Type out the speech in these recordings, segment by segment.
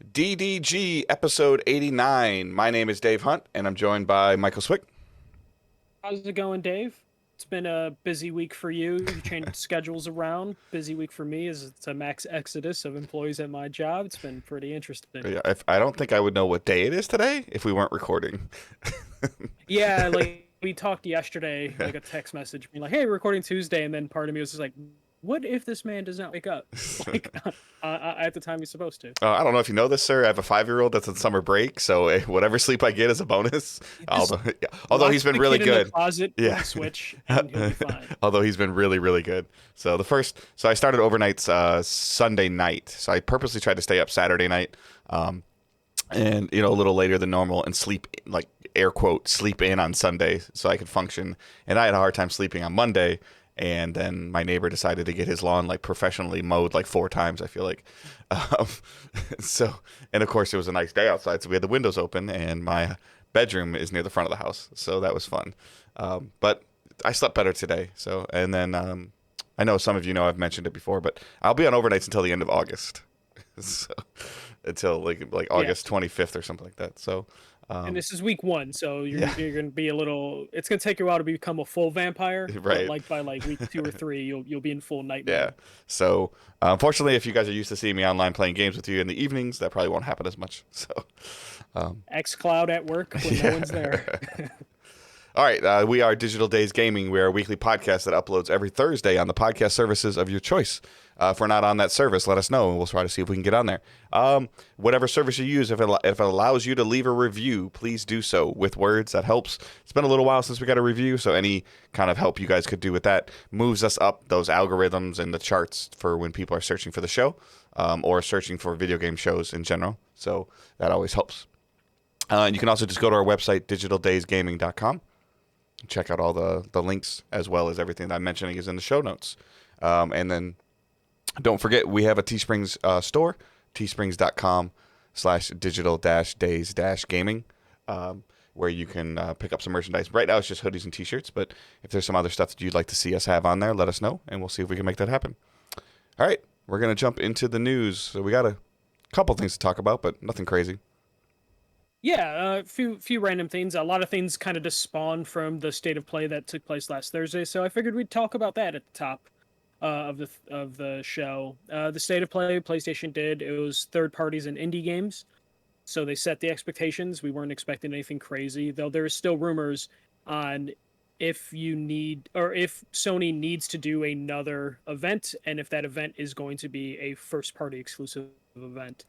DDG episode 89. My name is Dave Hunt, and I'm joined by Michael Swick. How's it going, Dave? It's been a busy week for you. You changed schedules around. Busy week for me as it's a max exodus of employees at my job. It's been pretty interesting. Yeah, I don't think I would know what day it is today if we weren't recording. Yeah, like we talked yesterday, like a text message being like, "Hey, we're recording Tuesday," and then part of me was just like, "What if this man does not wake up like at the time he's supposed to?" I don't know if you know this, sir. I have a 5-year-old that's on summer break, so whatever sleep I get is a bonus. Just Although lock he's been the really kid in the good. closet with Yeah. a switch, and he'll be fine. Although he's been really, really good. So I started overnights Sunday night. So I purposely tried to stay up Saturday night, and a little later than normal, and sleep, like, air quote, sleep in on Sunday so I could function. And I had a hard time sleeping on Monday. And then my neighbor decided to get his lawn like professionally mowed like 4 times, I feel like. Um, and of course it was a nice day outside, so we had the windows open, and my bedroom is near the front of the house, so that was fun. But I slept better today. So, and then I know some of you know I've mentioned it before, but I'll be on overnights until the end of August, so until like Yeah. August 25th or something like that. So, And um, this is week one, so you're yeah, you're gonna be a little. It's gonna take you a while to become a full vampire, but right. like by like week two or three, you'll be in full night Yeah. mode. So, unfortunately, if you guys are used to seeing me online playing games with you in the evenings, that probably won't happen as much. So, um, X Cloud at work when no yeah. one's there. All right. We are Digital Days Gaming. We are a weekly podcast that uploads every Thursday on the podcast services of your choice. If we're not on that service, let us know, and we'll try to see if we can get on there. Whatever service you use, if it allows you to leave a review, please do so with words. That helps. It's been a little while since we got a review, so any kind of help you guys could do with that moves us up those algorithms and the charts for when people are searching for the show, or searching for video game shows in general. So that always helps. And you can also just go to our website, digitaldaysgaming.com. Check out all the links, as well as everything that I'm mentioning is in the show notes. And then don't forget, we have a Teesprings store, teesprings.com/digital-days-gaming, where you can pick up some merchandise. Right now it's just hoodies and t-shirts, but if there's some other stuff that you'd like to see us have on there, let us know, and we'll see if we can make that happen. All right, we're going to jump into the news. So we got a couple things to talk about, but nothing crazy. Yeah, a few random things. A lot of things kind of just spawned from the state of play that took place last Thursday, so I figured we'd talk about that at the top of the show. The state of play PlayStation did, it was third parties and indie games. So they set the expectations. We weren't expecting anything crazy, though there is still rumors on if you need or if Sony needs to do another event, and if that event is going to be a first party exclusive event.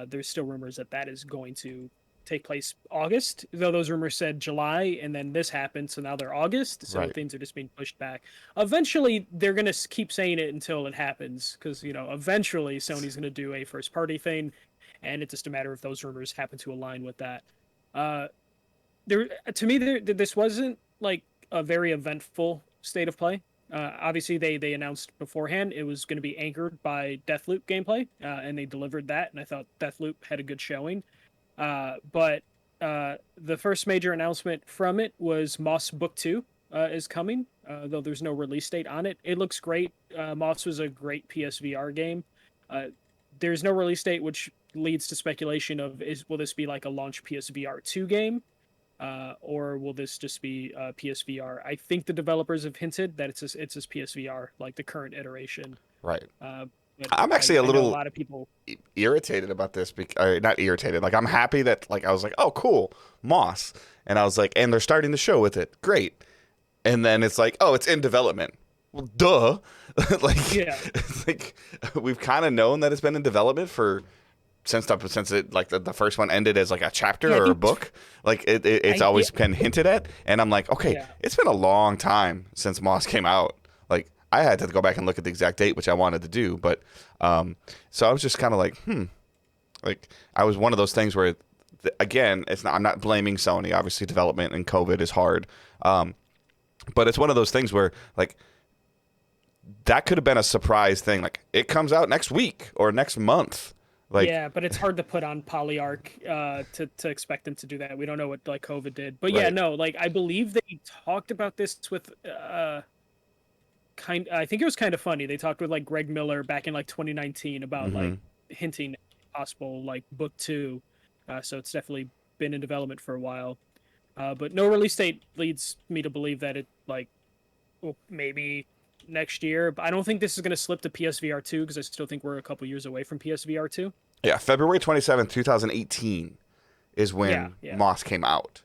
There's still rumors that that is going to take place August, though those rumors said July, and then this happened, so now they're August. So Right. things are just being pushed back. Eventually, they're gonna keep saying it until it happens, because eventually Sony's gonna do a first party thing, and it's just a matter if those rumors happen to align with that. Uh, there to me, this wasn't like a very eventful state of play. Obviously, they announced beforehand it was going to be anchored by Deathloop gameplay, and they delivered that, and I thought Deathloop had a good showing. But the first major announcement from it was Moss Book 2 is coming, though there's no release date on it. It looks great. Moss was a great PSVR game. Uh, there's no release date, which leads to speculation of will this be like a launch PSVR 2 game, or will this just be PSVR? I think the developers have hinted that it's just PSVR, like the current iteration. Right. Uh, but I'm I, actually a I know a little lot of people. irritated about this, or not irritated. Like, I'm happy that, like, I was like, oh, cool, Moss, and I was like, and they're starting the show with it, great. And then it's like, oh, it's in development. Well, duh. like, Yeah, it's like we've kind of known that it's been in development for since it, like, the first one ended as like a chapter yeah, I or a think book. Like, it's yeah, always been hinted at, and I'm like, okay, yeah. it's been a long time since Moss came out. Like, I had to go back and look at the exact date, which I wanted to do, but so I was just kind of like, like, I was one of those things where, again, it's not. I'm not blaming Sony. Obviously, development and COVID is hard, but it's one of those things where, like, that could have been a surprise thing. Like, it comes out next week or next month. Like, Yeah, but it's hard to put on Polyarc to expect them to do that. We don't know what like COVID did. But yeah, right. no, like I believe they talked about this with I think it was kind of funny. They talked with like Greg Miller back in like 2019 about Hmm. like hinting. possible like book 2. So it's definitely been in development for a while. But no release date leads me to believe that it like well, maybe next year. But I don't think this is going to slip to PSVR 2 because I still think we're a couple years away from PSVR 2. Yeah, February 27th, 2018 is Yeah, when yeah. Moss came out.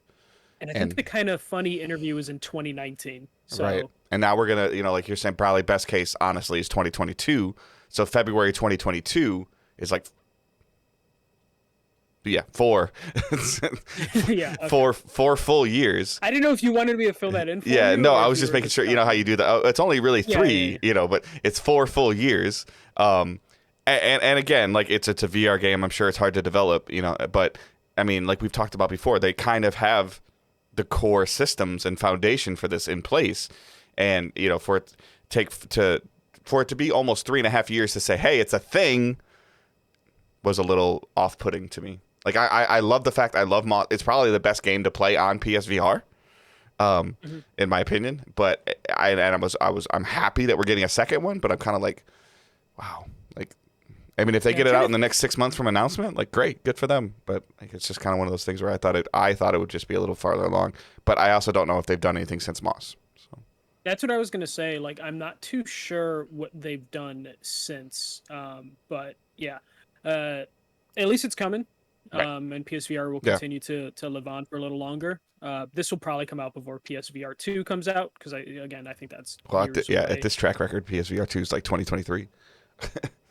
And I think And the kind of funny interview was in 2019. So right. And now we're going to, like you're saying, probably best case, honestly, is 2022. So February 2022 is like, yeah, four, yeah, okay. four full years. I didn't know if you wanted me to fill that in for Yeah, you. no, Or I if was you just were making sure, you know how you do that. It's only really Yeah, three, yeah. but it's 4 full years. And again, like it's a VR game. I'm sure it's hard to develop, but I mean, like we've talked about before, they kind of have the core systems and foundation for this in place. And, for it to be almost 3.5 years to say, hey, it's a thing was a little off putting to me. Like I love the fact I love Moss. It's probably the best game to play on PSVR. In my opinion, but I'm happy that we're getting a second one, but I'm kind of like, wow, like, I mean, if they get it out in the next 6 months from announcement, like, great, good for them. But like, it's just kind of one of those things where I thought it would just be a little farther along, but I also don't know if they've done anything since Moss. So That's what I was gonna say. Like, I'm not too sure what they've done since. But yeah, at least it's coming. right, And PSVR will yeah. continue to live on for a little longer. This will probably come out before PSVR 2 comes out because I think that's Well, years at away. this track record, PSVR 2 is like 2023.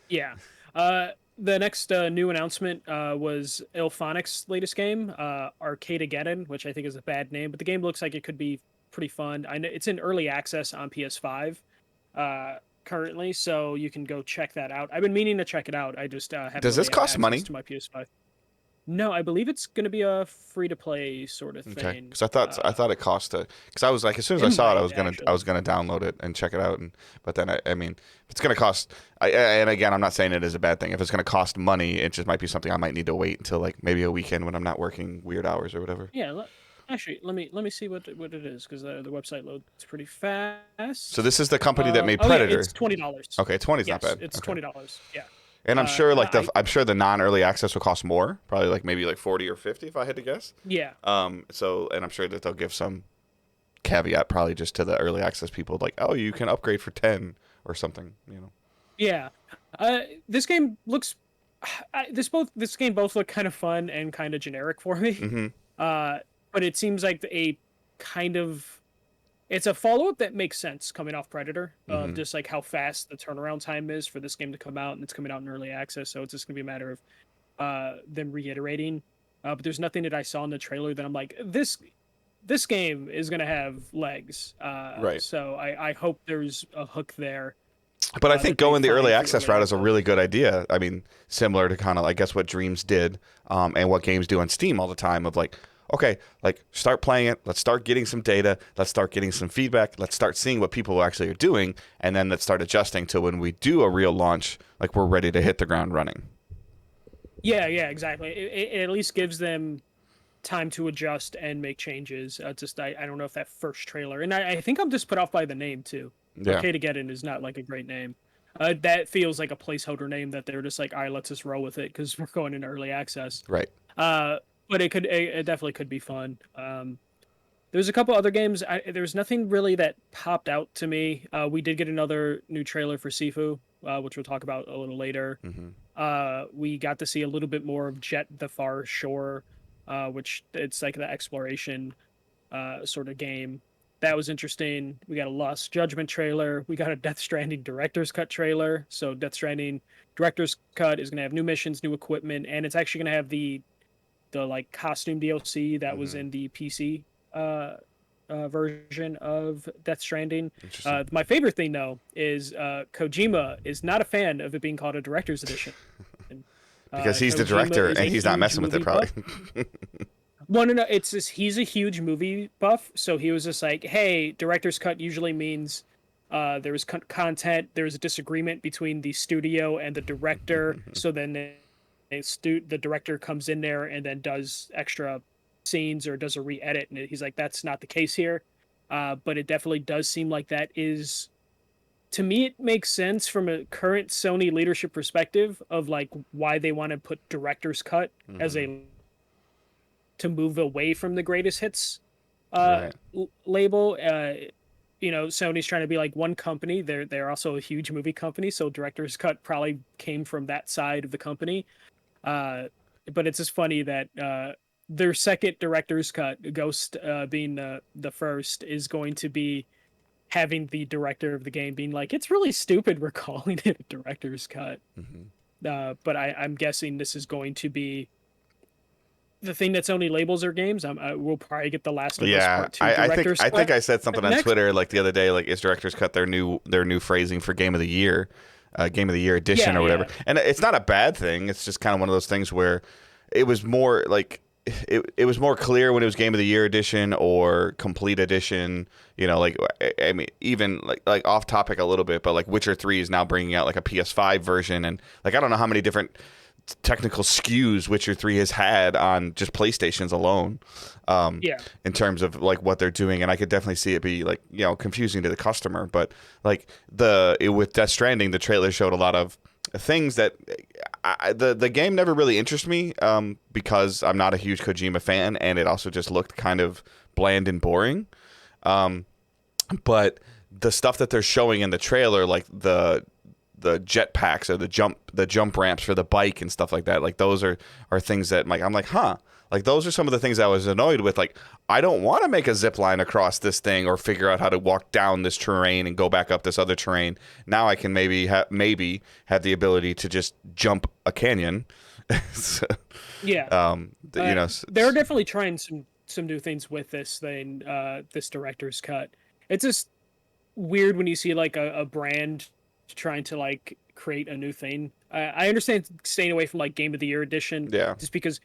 Yeah. The next new announcement was Ilphonic's latest game, Arcadegeddon, which I think is a bad name, but the game looks like it could be pretty fun. I know it's in early access on PS5 currently, so you can go check that out. I've been meaning to check it out. I just haven't Does really this had cost access money? to my PS5. No, I believe it's going to be a free to play sort of Okay, thing. because I thought it cost because I was like, as soon as It I saw it, might I actually. was gonna download it and check it out, but then I mean, if it's gonna cost, and again, I'm not saying it is a bad thing. If it's gonna cost money, it just might be something I might need to wait until like maybe a weekend when I'm not working weird hours or whatever. Yeah, actually, let me see what it is because the website loads pretty So fast. this is the company that made Oh yeah, Predator. it's $20. Okay, 20's not Yes, bad. it's Okay, $20. Yeah. and I'm sure I I'm sure the non-early access will cost more, probably like maybe like 40 or 50 if I had to guess. yeah. So and I'm sure that they'll give some caveat probably just to the early access people like, oh, you can upgrade for 10 or something. Yeah. This game looks this game both look kind of fun and kind of generic for me. Mm-hmm. But it seems like it's a follow-up that makes sense coming off Predator, Mm-hmm. just like how fast the turnaround time is for this game to come out, and it's coming out in early access, so it's just gonna be a matter of them reiterating. But there's nothing that I saw in the trailer that I'm like, this game is gonna have legs. Right. So I hope there's a hook there. But I think That they going the early find through access early route is a access. really good idea. I mean, similar to kind of, I guess, what Dreams did, and what games do on Steam all the time of like, okay, like start playing it. Let's start getting some data. Let's start getting some feedback. Let's start seeing what people actually are doing. And then let's start adjusting to when we do a real launch, like we're ready to hit the ground running. Yeah, exactly. It at least gives them time to adjust and make changes. I don't know if that first trailer, and I think I'm just put off by the name too. Yeah. Arcadegeddon is not like a great name. That feels like a placeholder name that they're just like, all right, let's just roll with it because we're going into early access. Right. But it definitely could be fun. There's a couple other games. There's nothing really that popped out to me. We did get another new trailer for Sifu, which we'll talk about a little later. Mm-hmm. We got to see a little bit more of Jet the Far Shore, which it's like the exploration sort of game. That was interesting. We got a Lost Judgement trailer. We got a Death Stranding director's cut trailer. So Death Stranding director's cut is going to have new missions, new equipment, and it's actually going to have the like costume DLC that was Mm-hmm. in the PC version of Death Stranding. Interesting. My favorite thing though is Kojima is not a fan of it being called a director's edition. Because he's the Kojima director is and a he's not huge messing with it, movie probably. buff. Well, no, it's just he's a huge movie buff, so he was just like, "Hey, director's cut usually means there was content, there was a disagreement between the studio and the director, so then the director comes in there and then does extra scenes or does a re-edit, and he's like, that's not the case here, but it definitely does seem like that is to me it makes sense from a current Sony leadership perspective of like why they want to put director's cut as Hmm. a to move away from the greatest hits Right. label. Sony's trying to be like one company. They're also a huge movie company, so director's cut probably came from that side of the company. Uh, but it's just funny that their second director's cut, Ghost being the first, is going to be having the director of the game being like, "It's really stupid we're calling it a director's cut." Hmm. But I'm guessing this is going to be the thing that's only labels their games. We'll probably get the Last of Us Yeah, Part Two director's I think cut I said something on next. Twitter like the other day, like is director's cut their new phrasing for game of the year edition Yeah, or whatever. yeah, And it's not a bad thing. It's just kind of one of those things where it was more like it was more clear when it was game of the year edition or complete edition. You know, like I mean, even like off topic a little bit, but like Witcher 3 is now bringing out like a PS5 version, and like I don't know how many different technical SKUs Witcher 3 has had on just PlayStations alone, yeah. in terms of like what they're doing. And I could definitely see it be like, confusing to the customer. But like with Death Stranding, the trailer showed a lot of things that the game never really interested me, because I'm not a huge Kojima fan, and it also just looked kind of bland and boring. But the stuff that they're showing in the trailer, like the jetpacks or the jump ramps for the bike and stuff like that. Like those are things that like I'm like, huh. Like those are some of the things I was annoyed with. Like I don't want to make a zip line across this thing or figure out how to walk down this terrain and go back up this other terrain. Now I can maybe have the ability to just jump a canyon. So, Yeah. you know, They're definitely trying some new things with this thing, this director's cut. It's just weird when you see like a brand trying to like create a new thing. I understand staying away from like Game of the Year edition, yeah. just because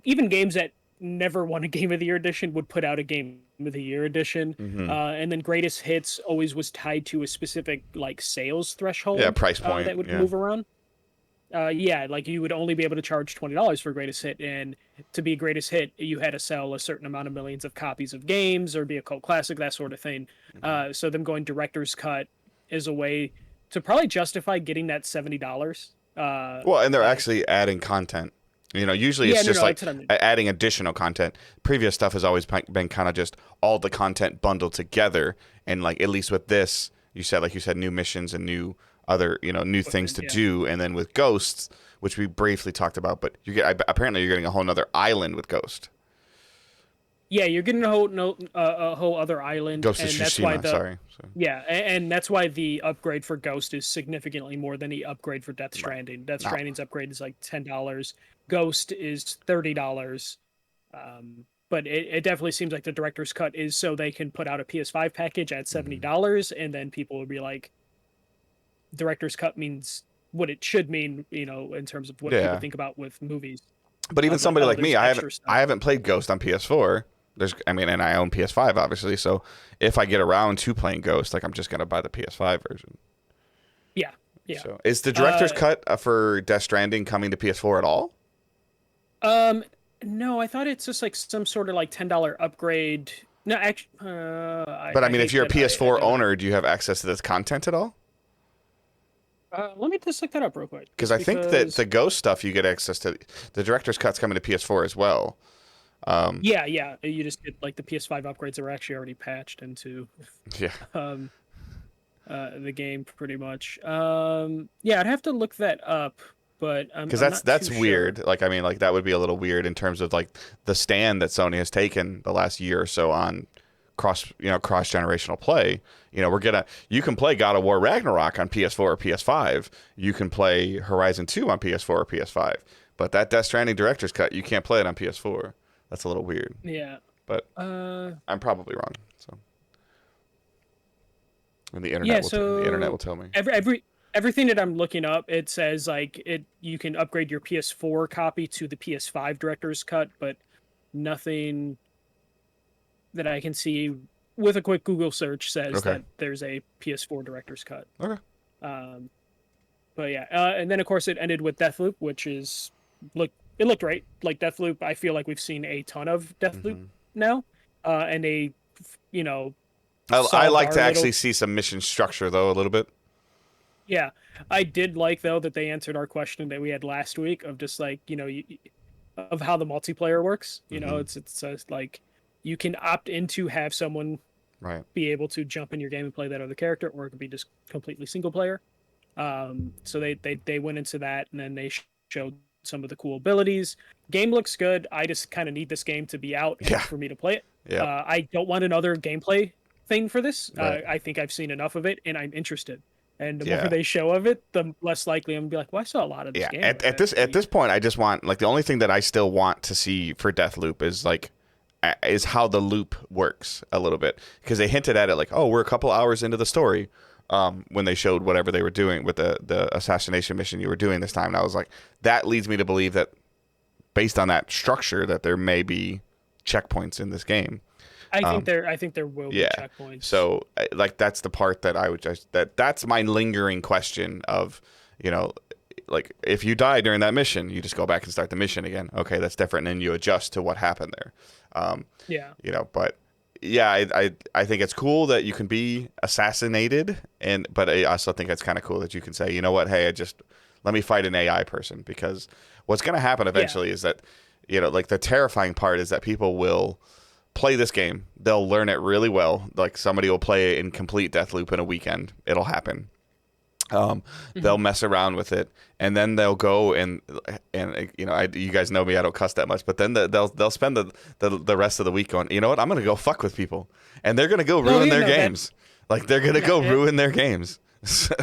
even games that never won a Game of the Year edition would put out a Game of the Year edition, Hmm. and then greatest hits always was tied to a specific like sales Yeah. threshold Price point. that would Yeah. move around. Yeah, like you would only be able to charge $20 for greatest hit, and to be greatest hit, you had to sell a certain amount of millions of copies of games or be a cult classic, that sort of thing. Hmm. So them going director's cut is a way to probably justify getting that $70. Well, and they're Like, actually adding content. Usually yeah, it's no, just no, like that's what I mean. adding additional content. Previous stuff has always been kind of just all the content bundled together. And like at least with this, like you said, new missions and new other, new things Equipment, to yeah. do. And then with Ghosts, which we briefly talked about, but apparently you're getting a whole nother island with Ghost. Yeah, you're getting a whole other island, Ghost of and that's why Tsushima. Sorry. So, yeah, and that's why the upgrade for Ghost is significantly more than the upgrade for Death right. Stranding. Death Now, Stranding's upgrade is like $10. Ghost is $30. But it definitely seems like the director's cut is so they can put out a PS5 package at mhm. $70, and then people will be like, director's cut means what it should mean, in terms of what people Yeah. think about with movies. But even Of like, somebody oh, like there's me, extra I stuff. haven't played Ghost on PS4. And I own PS5 obviously. So if I get around to playing Ghost, like I'm just gonna buy the PS5 version. Yeah, yeah. So is the director's Uh, cut for Death Stranding coming to PS4 at all? Um, no, I thought it's just like some sort of like $10 upgrade. No, actually, But I I mean, if hate you're a that I PS4 don't. owner, do you have access to this content at all? Let me just look that up real quick, Because just I think that because. the Ghost stuff you get access to. The director's cut's coming to PS4 as well. Um, Yeah, yeah, you just get like the PS5 upgrades that were actually already patched into yeah. um the game pretty much. Yeah, I'd have to look that up, but I'm Because I'm that's not too sure. weird. Like I mean, like that would be a little weird in terms of like the stand that Sony has taken the last year or so on cross generational play. You can play God of War Ragnarok on PS4 or PS5. You can play Horizon 2 on PS4 or PS5. But that Death Stranding director's cut, you can't play it on PS4. That's a little weird. Yeah. But Uh, I'm probably wrong. So, and yeah. the internet will So tell me. everything that I'm looking up, it says like you can upgrade your PS4 copy to the PS5 director's cut, but nothing that I can see with a quick Google search says Okay. that there's a PS4 director's cut. Okay. Um, but yeah, and then of course it ended with Deathloop, which is it looked great. Like Deathloop, I feel like we've seen a ton of Deathloop Hmm. now, and they, you know, I solved like our to little. actually see some mission structure though a little bit. Yeah, I did like though that they answered our question that we had last week of just like of how the multiplayer works. Hmm. It's like you can opt in to have someone Right. be able to jump in your game and play that other character, or it could be just completely single player. So they went into that, and then they showed some of the cool abilities. Game looks good. I just kind of need this game to be out and Yeah. for me to play it. Yeah. I don't want another gameplay thing for this. Right. I think I've seen enough of it, and I'm interested. And the more Yeah. they show of it, the less likely I'm gonna be like, "Well, I saw a lot of this Yeah. game." At this point, I just want like the only thing that I still want to see for Deathloop is like is how the loop works a little bit because they hinted at it like, oh, we're a couple hours into the story. When they showed whatever they were doing with the assassination mission you were doing this time, and I was like, that leads me to believe that based on that structure, that there may be checkpoints in this game. I think there will be checkpoints. So like that's the part that I would that's my lingering question of, like if you die during that mission, you just go back and start the mission again. Okay, that's different, and then you adjust to what happened there. But yeah, I think it's cool that you can be assassinated, but I also think it's kind of cool that you can say, you know what, hey, let me fight an AI person, because what's going to happen eventually is that, like the terrifying part is that people will play this game. They'll learn it really well. Like somebody will play it in complete Deathloop in a weekend. It'll happen. They'll mess around with it, and then they'll go and you guys know me, I don't cuss that much, but then they'll spend the rest of the week going, you know what, I'm gonna go fuck with people, and they're gonna go ruin their games. Like they're gonna go ruin their games.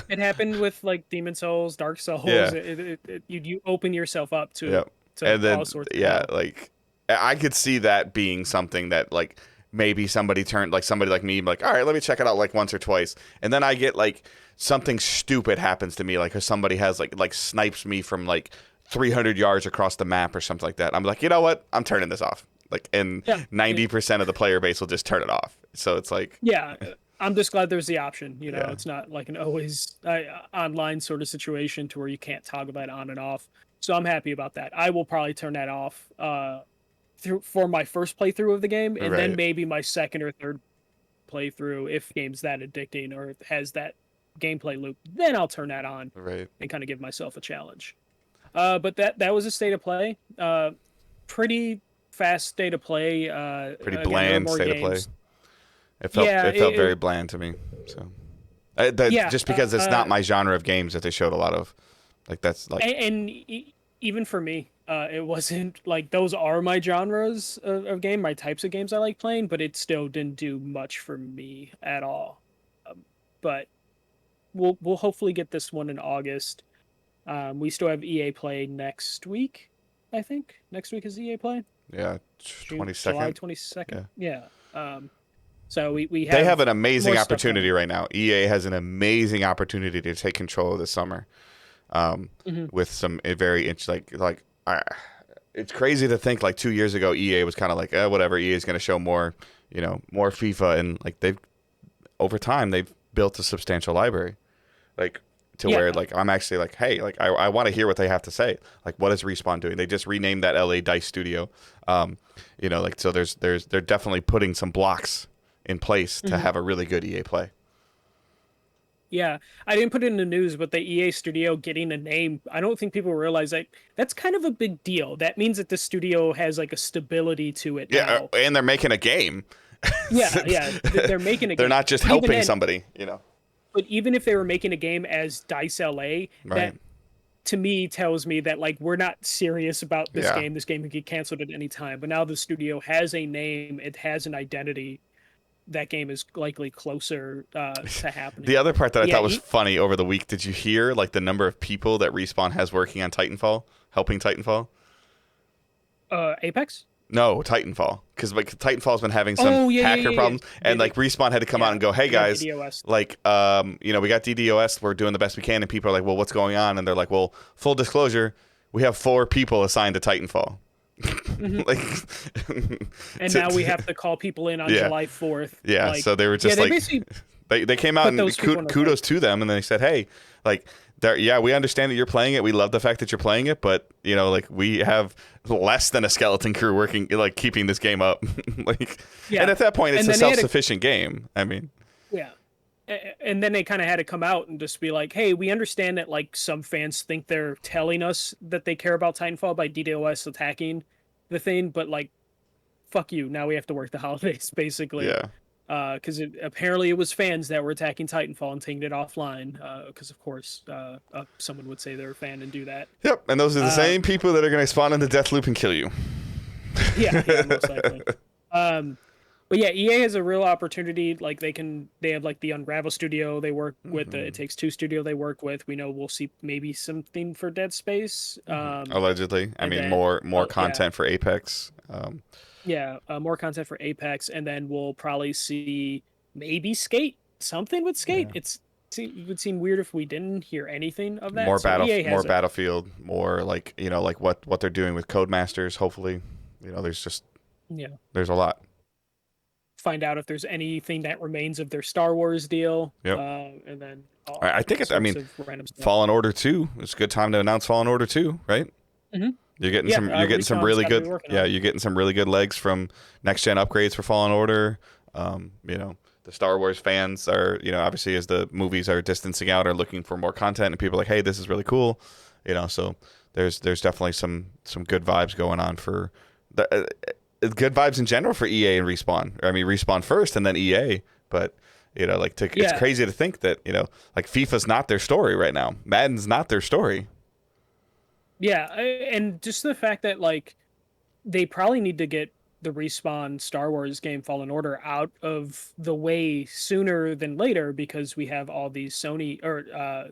It happened with like Demon Souls, Dark Souls. Yeah. You open yourself up to Yep. to And then all sorts of like I could see that being something that like maybe somebody like me, like, all right, let me check it out like once or twice, and then I get like something stupid happens to me, like if somebody has like snipes me from like 300 yards across the map or something like that. I'm like, you know what? I'm turning this off. Like, and 90% of the player base will just turn it off. So it's like, I'm just glad there's the option. Yeah. It's not like an always online sort of situation to where you can't toggle that on and off. So I'm happy about that. I will probably turn that off for my first playthrough of the game, and then maybe my second or third playthrough if game's that addicting or has that gameplay loop. Then I'll turn that on and kind of give myself a challenge. But that was a state of play. Pretty fast state of play. Pretty bland state of play. It felt very bland to me. So just because it's not my genre of games that they showed a lot of. Like that's like and even for me, it wasn't like those are my genres of game, my types of games I like playing, but it still didn't do much for me at all. But we'll hopefully get this one in August. We still have EA Play next week, I think. Next week is EA Play. Yeah, 22nd. July 22nd. Yeah. So we have they have an amazing opportunity right now. EA has an amazing opportunity to take control of the summer. With some very it's crazy to think like 2 years ago EA was kind of like whatever, EA is going to show more FIFA, and like over time they've built a substantial library, like to where like I'm actually like, hey, like I want to hear what they have to say. Like what is Respawn doing? They just renamed that LA Dice studio, like so they're definitely putting some blocks in place to have a really good EA Play. Yeah, I didn't put it in the news, but the EA studio getting a name, I don't think people realize that that's kind of a big deal. That means that the studio has like a stability to it now. And they're making a game. They're making a game. They're not just helping somebody, But even if they were making a game as Dice LA, that to me tells me that like we're not serious about this game. This game can get canceled at any time. But now the studio has a name, it has an identity. That game is likely closer to happening. The other part that I thought was funny over the week, did you hear like the number of people that Respawn has working on Titanfall, helping Titanfall? Apex? No, Titanfall, because like Titanfall's been having some hacker problems, and like Respawn had to come out and go, "Hey guys, like, we got DDoS, we're doing the best we can," and people are like, "Well, what's going on?" And they're like, "Well, full disclosure, we have 4 people assigned to Titanfall." And now we have to call people in on July 4th. Yeah, so they were just they came out and kudos to them, and they said, hey, like Yeah, we understand that you're playing it. We love the fact that you're playing it, but you know, like we have less than a skeleton crew working, like keeping this game up. Like, Yeah, and at that point, it's and a then they had self-sufficient game. I mean, yeah. And then they kind of had to come out and just be like, "Hey, we understand that like some fans think they're telling us that they care about Titanfall by DDoS attacking the thing, but like, fuck you. Now we have to work the holidays, basically." yeah. Because apparently it was fans that were attacking Titanfall and taking it offline. Because of course, someone would say they're a fan and do that. Yep, and those are the Uh, same people that are going to spawn into Deathloop and kill you. yeah, most likely. Um, but yeah, EA has a real opportunity. Like they have like the Unravel studio they work with, the It Takes Two studio they work with. We know we'll see maybe something for Dead Space. Allegedly, I And mean, then more yeah, content for Apex. more content for Apex, and then we'll probably see maybe Skate, something with Skate. Yeah. It would seem weird if we didn't hear anything of that. So EA More has a Battlefield, more like like what they're doing with Codemasters. Hopefully, yeah. there's a lot. Find out if there's anything that remains of their Star Wars deal, Yep. and then I think all it's. I sorts mean, of random stuff. Fallen Order 2. It's a good time to announce Fallen Order 2, right? Mm-hmm. You're getting Yeah, you're getting some Respawn's really gotta be good. working Yeah, on it. you're getting some really good legs from next gen upgrades for Fallen Order. The Star Wars fans are, obviously as the movies are distancing out, are looking for more content, and people are like, hey, this is really cool. So there's definitely some good vibes going on for the good vibes in general for EA and Respawn. I mean, Respawn first and then EA, but it's Yeah, crazy to think that like FIFA's not their story right now. Madden's not their story. yeah, and just the fact that like they probably need to get the Respawn Star Wars game Fallen Order out of the way sooner than later, because we have all these Sony or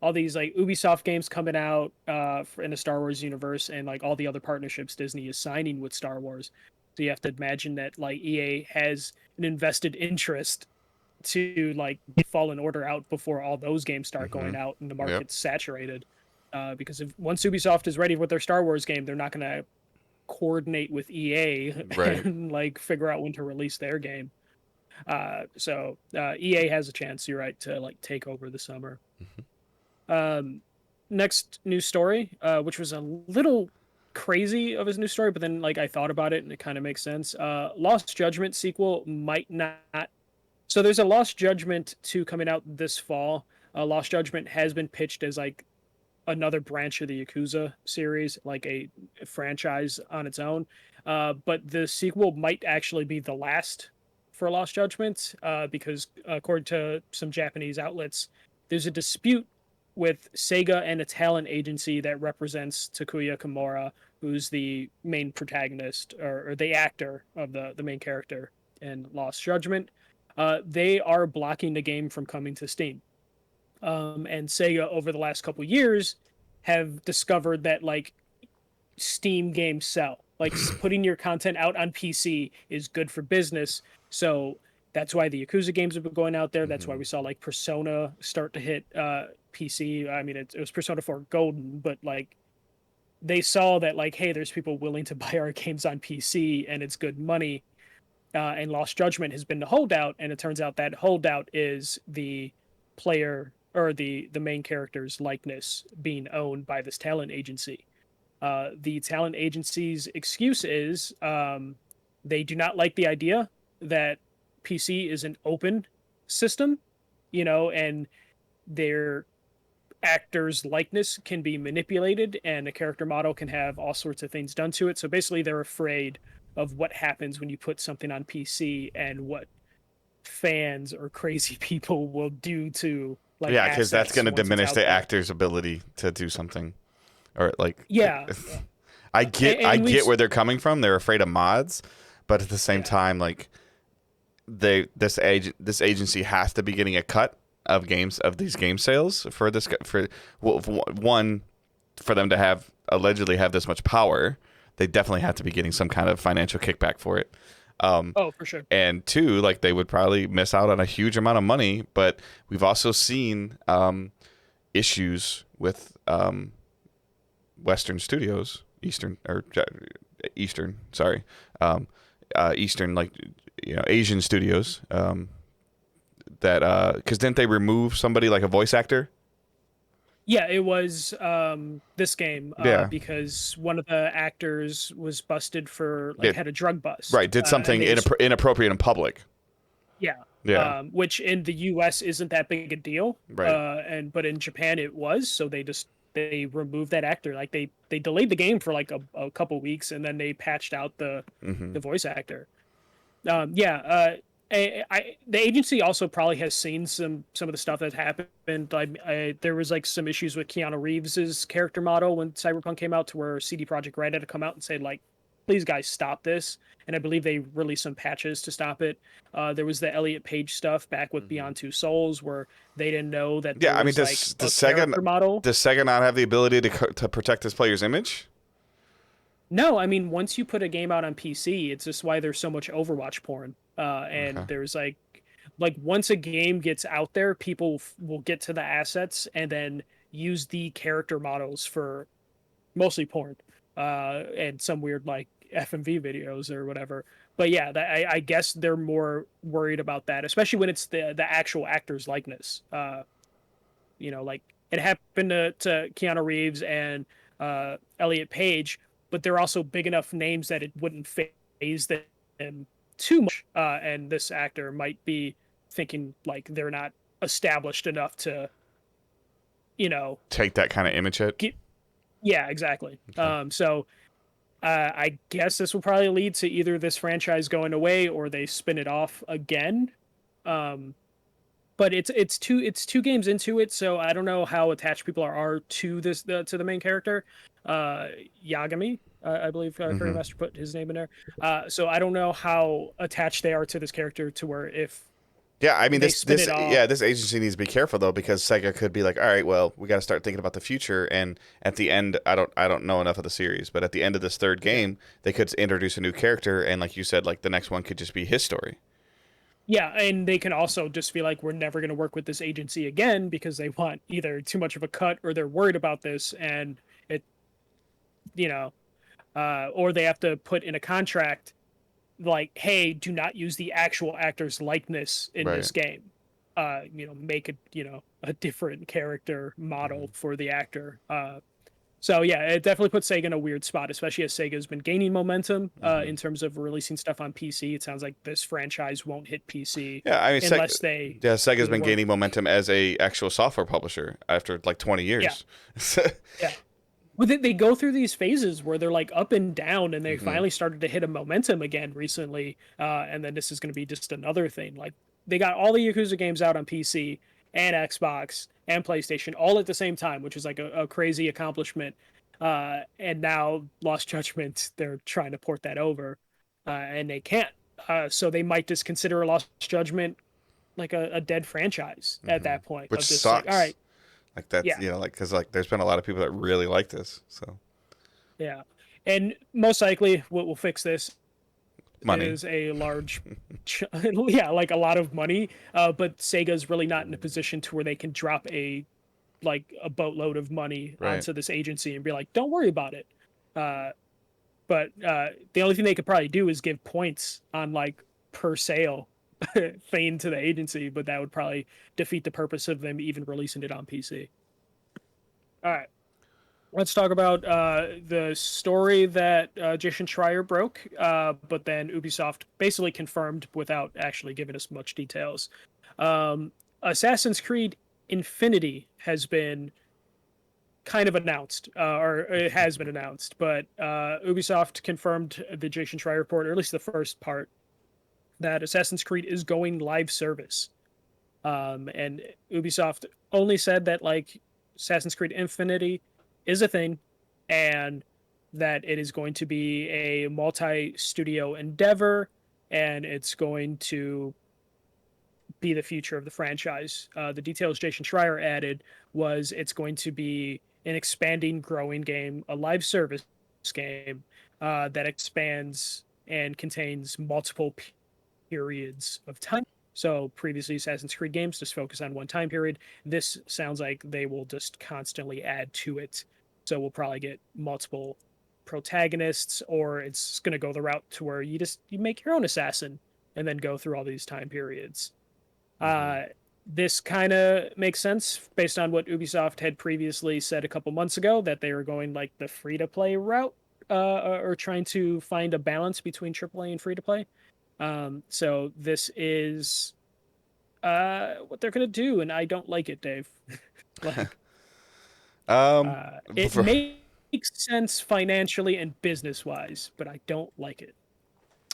all these like Ubisoft games coming out in the Star Wars universe, and like all the other partnerships Disney is signing with Star Wars. So you have to imagine that like EA has an invested interest to like get Fallen Order out before all those games start Hmm. going out and the Yep. market's saturated. Because if once Ubisoft is ready with their Star Wars game, they're not going to coordinate with EA Right. and like figure out when to release their game. So EA has a chance, you're right, to like take over the summer. Um, Next news story, which was a little crazy of his news story, but then like I thought about it and it kind of makes sense. Lost Judgment sequel might not. So there's a Lost Judgment 2 coming out this fall. Lost Judgment has been pitched as like another branch of the Yakuza series, like a franchise on its own. But the sequel might actually be the last for Lost Judgment, because according to some Japanese outlets, there's a dispute with Sega and a talent agency that represents Takuya Kimura, who's the main protagonist or the actor of the main character in Lost Judgment. They are blocking the game from coming to Steam. And Sega over the last couple years have discovered that like Steam games sell. Like putting your content out on PC is good for business. So that's why the Yakuza games have been going out there. That's why Hmm. we saw like Persona start to hit PC. I mean, it was Persona 4 Golden, but like they saw that like, hey, there's people willing to buy our games on PC and it's good money. And Lost Judgment has been the holdout, and it turns out that holdout is the player or the main character's likeness being owned by this talent agency. The talent agency's excuse is they do not like the idea that PC is an open system, and their actor's likeness can be manipulated and a character model can have all sorts of things done to it. So basically, they're afraid of what happens when you put something on PC and what fans or crazy people will do to like Yeah, because that's assets going to once it's diminish out the there. actor's ability to do something, or like. Yeah, I and we've get where they're coming from. They're afraid of mods, but at the same yeah, time, like this agency has to be getting a cut of these game sales for this one, for them to have allegedly have this much power. They definitely have to be getting some kind of financial kickback for it. oh for sure. And two, like they would probably miss out on a huge amount of money. But we've also seen issues with Western studios, Eastern, sorry, Eastern, like Asian studios, that because didn't they remove somebody like a voice actor Yeah, it was this game Yeah, because one of the actors was busted for like did had a drug bust, right, did and something inappropriate in public. yeah, Yeah, which in the U.S. isn't that big a deal, right. and but in Japan it was, so they removed that actor. Like they delayed the game for like a couple weeks, and then they patched out Hmm. the voice actor. Yeah, the agency also probably has seen some of the stuff that's happened. There was like some issues with Keanu Reeves's character model when Cyberpunk came out, to where CD Projekt Red had to come out and say like, "Please, guys, stop this." And I believe they released some patches to stop it. There was the Elliot Page stuff back with Hmm. Beyond Two Souls, where they didn't know that Yeah, there I mean, was like a character model. does Sega not have the ability to protect this player's image? No, I mean, once you put a game out on PC, it's just why there's so much Overwatch porn. And Okay. there's like once a game gets out there, people will get to the assets and then use the character models for mostly porn, and some weird like FMV videos or whatever. But yeah, I guess they're more worried about that, especially when it's the actual actor's likeness. Like it happened to Keanu Reeves and Elliot Page, but they're also big enough names that it wouldn't phase them too much. And this actor might be thinking like they're not established enough to, you know, Take that kind of image hit. get. Yeah, exactly. Okay. I guess this will probably lead to either this franchise going away or they spin it off again. Um, but it's two games into it, so I don't know how attached people are to to the main character, uh, Yagami. I believe Curry Hmm. Master put his name in there. So I don't know how attached they are to this character, to where if Yeah, I mean they this spin this it off. yeah, this agency needs to be careful though, because Sega could be like, all right, well, we got to start thinking about the future, and at the end, I don't know enough of the series, but at the end of this third Yeah, game, they could introduce a new character, and like you said, like the next one could just be his story. yeah, and they can also just be like, we're never going to work with this agency again because they want either too much of a cut or they're worried about this, and it, you know, or they have to put in a contract like, hey, do not use the actual actor's likeness in Right. this game. Make a different character Hmm. model for the actor. So yeah, it definitely puts Sega in a weird spot, especially as Sega's been gaining momentum Hmm. in terms of releasing stuff on PC. It sounds like this franchise won't hit PC Yeah, I mean, unless they yeah, Sega's do the been work. gaining momentum as a actual software publisher after like 20 Yeah, years. yeah. Well, they go through these phases where they're like up and down, and they Hmm. finally started to hit a momentum again recently. And then this is going to be just another thing. Like they got all the Yakuza games out on PC and Xbox and PlayStation all at the same time, which is like a crazy accomplishment. And now Lost Judgment, they're trying to port that over, and they can't. So they might just consider Lost Judgment like a dead franchise at Hmm. that point, Which of just like, all sucks. right, Like that's yeah, like because like there's been a lot of people that really like this. So yeah. And most likely, what will fix this money. is a large, yeah, like a lot of money. But Sega's really not in a position to where they can drop a boatload of money Right. onto this agency and be like, "Don't worry about it." Uh, but the only thing they could probably do is give points on like per sale thing to the agency, but that would probably defeat the purpose of them even releasing it on PC. All right. Let's talk about the story that Jason Schreier broke, but then Ubisoft basically confirmed without actually giving us much details. Assassin's Creed Infinity has been kind of announced, or it has been announced, but Ubisoft confirmed the Jason Schreier report, or at least the first part, that Assassin's Creed is going live service. And Ubisoft only said that like Assassin's Creed Infinity is a thing, and that it is going to be a multi-studio endeavor, and it's going to be the future of the franchise. The details Jason Schreier added was it's going to be an expanding, growing game, a live service game that expands and contains multiple periods of time. So previously, Assassin's Creed games just focus on one time period. This sounds like they will just constantly add to it. So we'll probably get multiple protagonists, or it's going to go the route to where you make your own assassin and then go through all these time periods. Hmm. Uh, this kind of makes sense based on what Ubisoft had previously said a couple months ago, that they were going like the free to play route, or trying to find a balance between AAA and free to play. So this is what they're gonna do, and I don't like it, Dave. Like, Um, it for- makes sense financially and business wise, but I don't like it.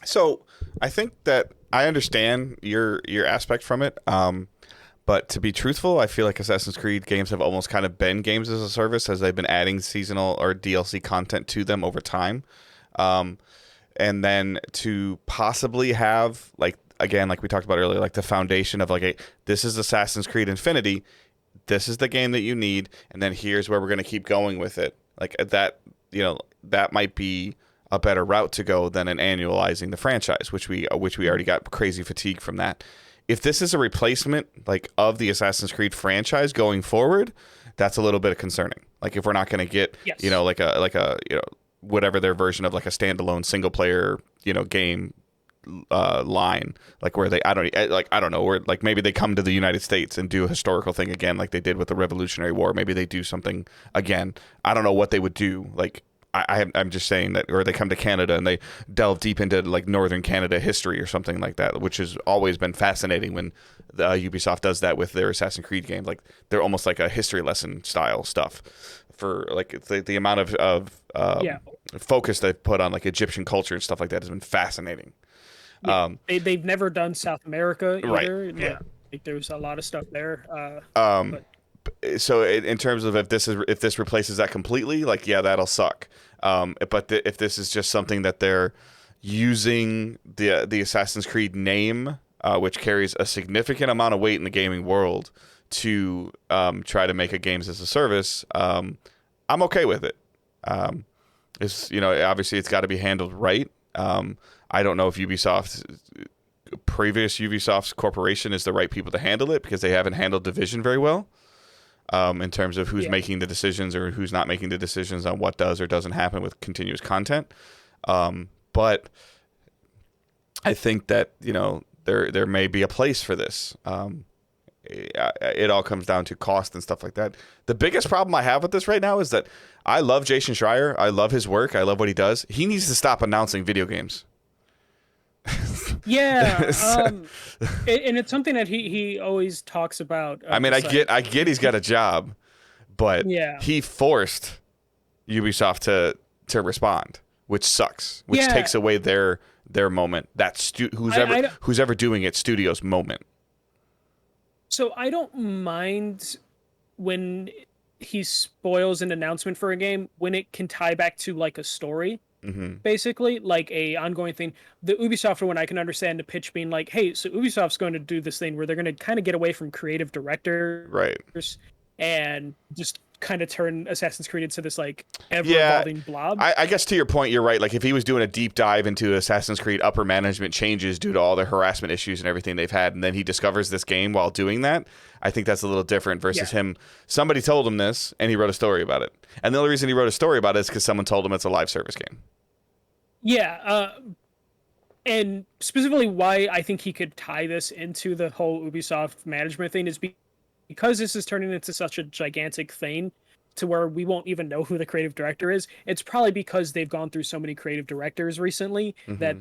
so I think that I understand your aspect from it. But to be truthful, I feel like Assassin's Creed games have almost kind of been games as a service as they've been adding seasonal or DLC content to them over time. Um, and then to possibly have, like, again, like we talked about earlier, like the foundation of like this is Assassin's Creed Infinity, this is the game that you need, and then here's where we're going to keep going with it. Like that, that might be a better route to go than an annualizing the franchise, which we already got crazy fatigue from that. If this is a replacement like of the Assassin's Creed franchise going forward, that's a little bit concerning. Like if we're not going to get, Yes. like a whatever their version of like a standalone single player, game line, like where I don't know, where like maybe they come to the United States and do a historical thing again, like they did with the Revolutionary War. Maybe they do something again. I don't know what they would do. Like I'm just saying that, or they come to Canada and they delve deep into like Northern Canada history or something like that, which has always been fascinating when the Ubisoft does that with their Assassin's Creed games. Like they're almost like a history lesson style stuff for like the amount of focus they've put on like Egyptian culture and stuff like that has been fascinating. Yeah. They've never done South America either. Right. Yeah. Like there's a lot of stuff there. But so in terms of if this replaces that completely, like yeah, that'll suck. But if this is just something that they're using the Assassin's Creed name, which carries a significant amount of weight in the gaming world, to try to make a games as a service, I'm okay with it. It's obviously it's got to be handled right. I don't know if previous Ubisoft's corporation is the right people to handle it because they haven't handled Division very well. In terms of who's making the decisions or who's not making the decisions on what does or doesn't happen with continuous content. But I think that, there may be a place for this. It all comes down to cost and stuff like that. The biggest problem I have with this right now is that I love Jason Schreier. I love his work. I love what he does. He needs to stop announcing video games. Yeah, and it's something that he always talks about. I mean, I get he's got a job, but he forced Ubisoft to respond, which sucks, which takes away their moment. That's who's ever doing it, studio's moment. So I don't mind when he spoils an announcement for a game when it can tie back to like a story. Mm-hmm. Basically, like a ongoing thing. The Ubisoft one, I can understand the pitch being like, "Hey, so Ubisoft's going to do this thing where they're going to kind of get away from creative directors, right, and just kind of turn Assassin's Creed into this like ever-evolving blob." I guess to your point, you're right. Like if he was doing a deep dive into Assassin's Creed upper management changes due to all the harassment issues and everything they've had, and then he discovers this game while doing that, I think that's a little different versus him. Somebody told him this, and he wrote a story about it. And the only reason he wrote a story about it is because someone told him it's a live service game. Yeah, and specifically why I think he could tie this into the whole Ubisoft management thing is because this is turning into such a gigantic thing to where we won't even know who the creative director is. It's probably because they've gone through so many creative directors recently that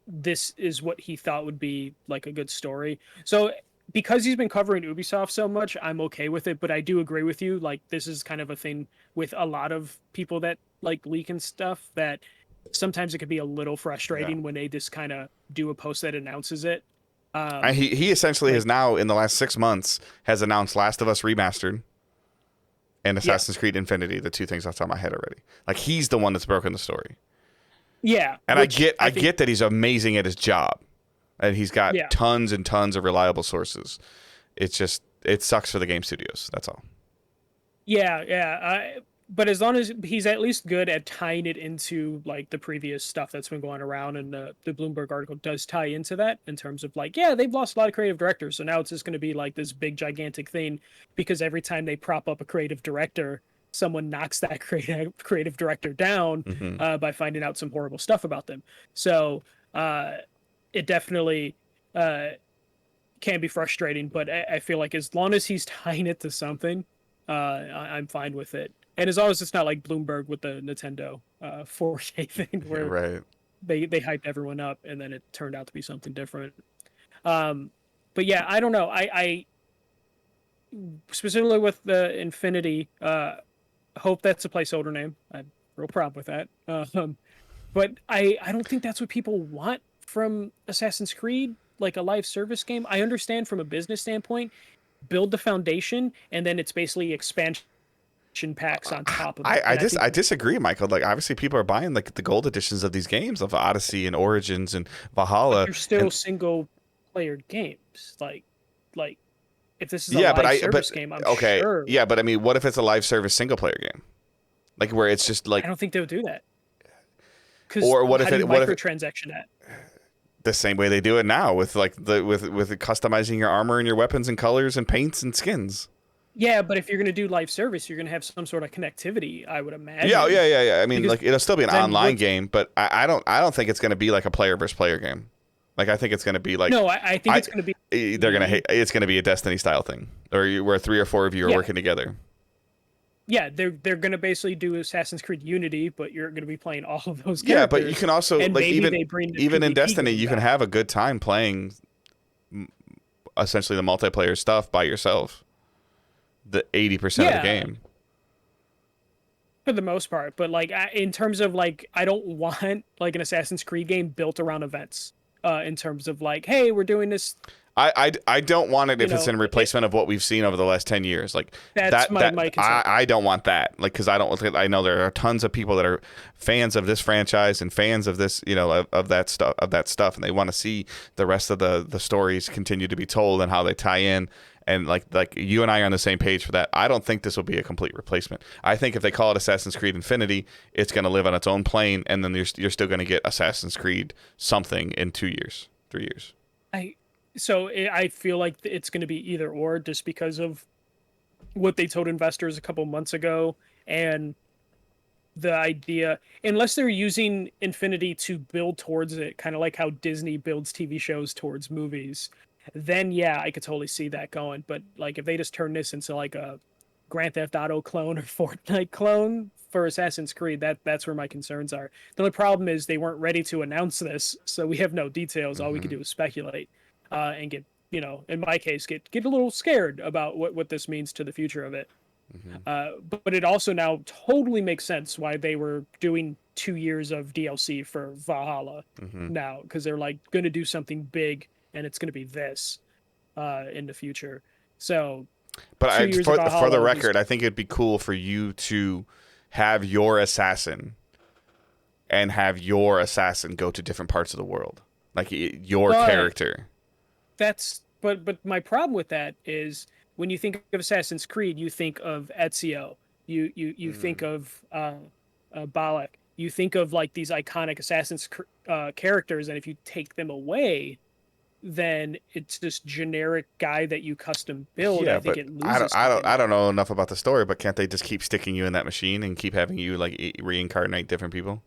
this is what he thought would be like a good story. So because he's been covering Ubisoft so much, I'm okay with it, but I do agree with you. Like this is kind of a thing with a lot of people that like leak and stuff that sometimes it could be a little frustrating when they just kind of do a post that announces it. He essentially has now, in the last 6 months, has announced Last of Us Remastered and Assassin's Creed Infinity, the two things off the top of my head already. Like, he's the one that's broken the story. Yeah. And I get that he's amazing at his job. And he's got tons and tons of reliable sources. It's just, it sucks for the game studios. That's all. Yeah. But as long as he's at least good at tying it into like the previous stuff that's been going around, and the Bloomberg article does tie into that in terms of like, they've lost a lot of creative directors, so now it's just going to be like this big gigantic thing because every time they prop up a creative director, someone knocks that creative director down by finding out some horrible stuff about them. So it definitely can be frustrating, but I feel like as long as he's tying it to something, I'm fine with it. And as long as it's not like Bloomberg with the Nintendo 4K thing where Right. they hyped everyone up and then it turned out to be something different. Um, but yeah, I don't know. I specifically with the Infinity, hope that's a placeholder name. I'm real proud with that. But I don't think that's what people want from Assassin's Creed, like a live service game. I understand from a business standpoint, build the foundation, and then it's basically expansion packs on top of it. And I think I disagree, Michael. Like obviously people are buying like the gold editions of these games of Odyssey and Origins and but Valhalla they're still and single player games. Like if this is a yeah, but live I service but game, I'm okay, sure. yeah, but I mean, what if it's a live service single player game, like where it's just I like, don't think they would do that. Because or how do you microtransaction that? the same way they do it now with like with customizing your armor and your weapons and colors and paints and skins. Yeah, but if you're going to do live service, you're going to have some sort of connectivity, I would Yeah, imagine. yeah. I mean, Because like it'll still be an then online what's game, but I don't think it's going to be like a player versus player game. Like I think it's going to be like no, I think it's going to be they're going to hate. It's going to be a Destiny style thing, where 3 or 4 of you are yeah, working together. yeah. They're going to basically do Assassin's Creed Unity, but you're going to be playing all of those Yeah, but you characters, can also and like maybe they bring the even in PvP Destiny, game you can back. have a good time playing essentially the multiplayer stuff by yourself. The 80% of the Yeah, game. for the most part. But like in terms of like, I don't want like an Assassin's Creed game built around events. In terms of like, hey, we're doing this. I don't want it You if it's know, in replacement of what we've seen over the last 10 years. Like that's my concern. I don't want that. Like because I know there are tons of people that are fans of this franchise and fans of this, of that stuff, and they want to see the rest of the stories continue to be told and how they tie in. And like you and I are on the same page for that. I don't think this will be a complete replacement. I think if they call it Assassin's Creed Infinity, it's going to live on its own plane, and then you're still going to get Assassin's Creed something in 2 years, 3 years. I feel like it's going to be either or, just because of what they told investors a couple months ago, and the idea, unless they're using Infinity to build towards it, kind of like how Disney builds TV shows towards movies, then yeah, I could totally see that going. But like if they just turn this into like a Grand Theft Auto clone or Fortnite clone for Assassin's Creed, that's where my concerns are. The only problem is they weren't ready to announce this, so we have no details. All we can Hmm. do is speculate, and get, in my case, get a little scared about what this means to the future of it. Hmm. But it also now totally makes sense why they were doing 2 years of DLC for Valhalla Hmm. now, because they're like going to do something big, and it's going to be this in the future. So But 2 years of for the Valhalla was, record, I think it'd be cool for you to have your assassin and have your assassin go to different parts of the world, like your but character. but my problem with that is when you think of Assassin's Creed, you think of Ezio, you think Mm. of Balak, you think of like these iconic characters, and if you take them away, then it's this generic guy that you custom build. Yeah, I think but it loses I something. don't know enough about the story, but can't they just keep sticking you in that machine and keep having you like reincarnate different people?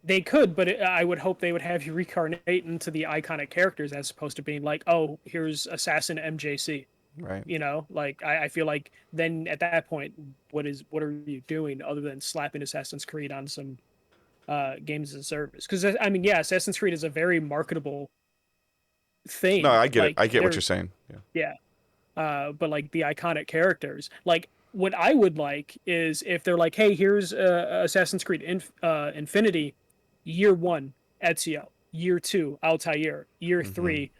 They could, but I would hope they would have you reincarnate into the iconic characters as opposed to being like, oh, here's Assassin MJC. Right. Like I feel like then at that point, what are you doing other than slapping Assassin's Creed on some games as a service? Because I mean, yeah, Assassin's Creed is a very marketable No, thing. I get it. Like I get what you're they're saying. Yeah. yeah, but like the iconic characters, like what I would like is if they're like, hey, here's Assassin's Creed Infinity, year one Ezio, year two Altair, year Hmm. three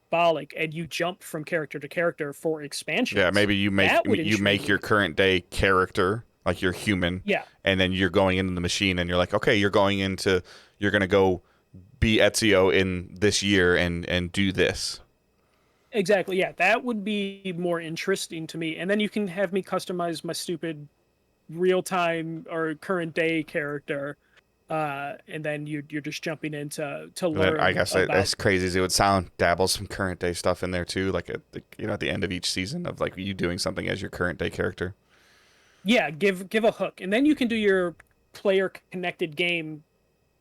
Balik, and you jump from character to character for Yeah, expansions. maybe That would you intrigue make your me. current day character like you're human, Yeah, and then you're going into the machine, and you're like, okay, you're gonna go be Ezio in this year and do this. exactly. Yeah, that would be more interesting to me. And then you can have me customize my stupid real time or current day character, and then you're just jumping in to And then I learn guess about. as crazy as it would sound, dabble some current day stuff in there too, like at the end of each season of like you doing something as your current day character. Yeah, give a hook, and then you can do your player connected game,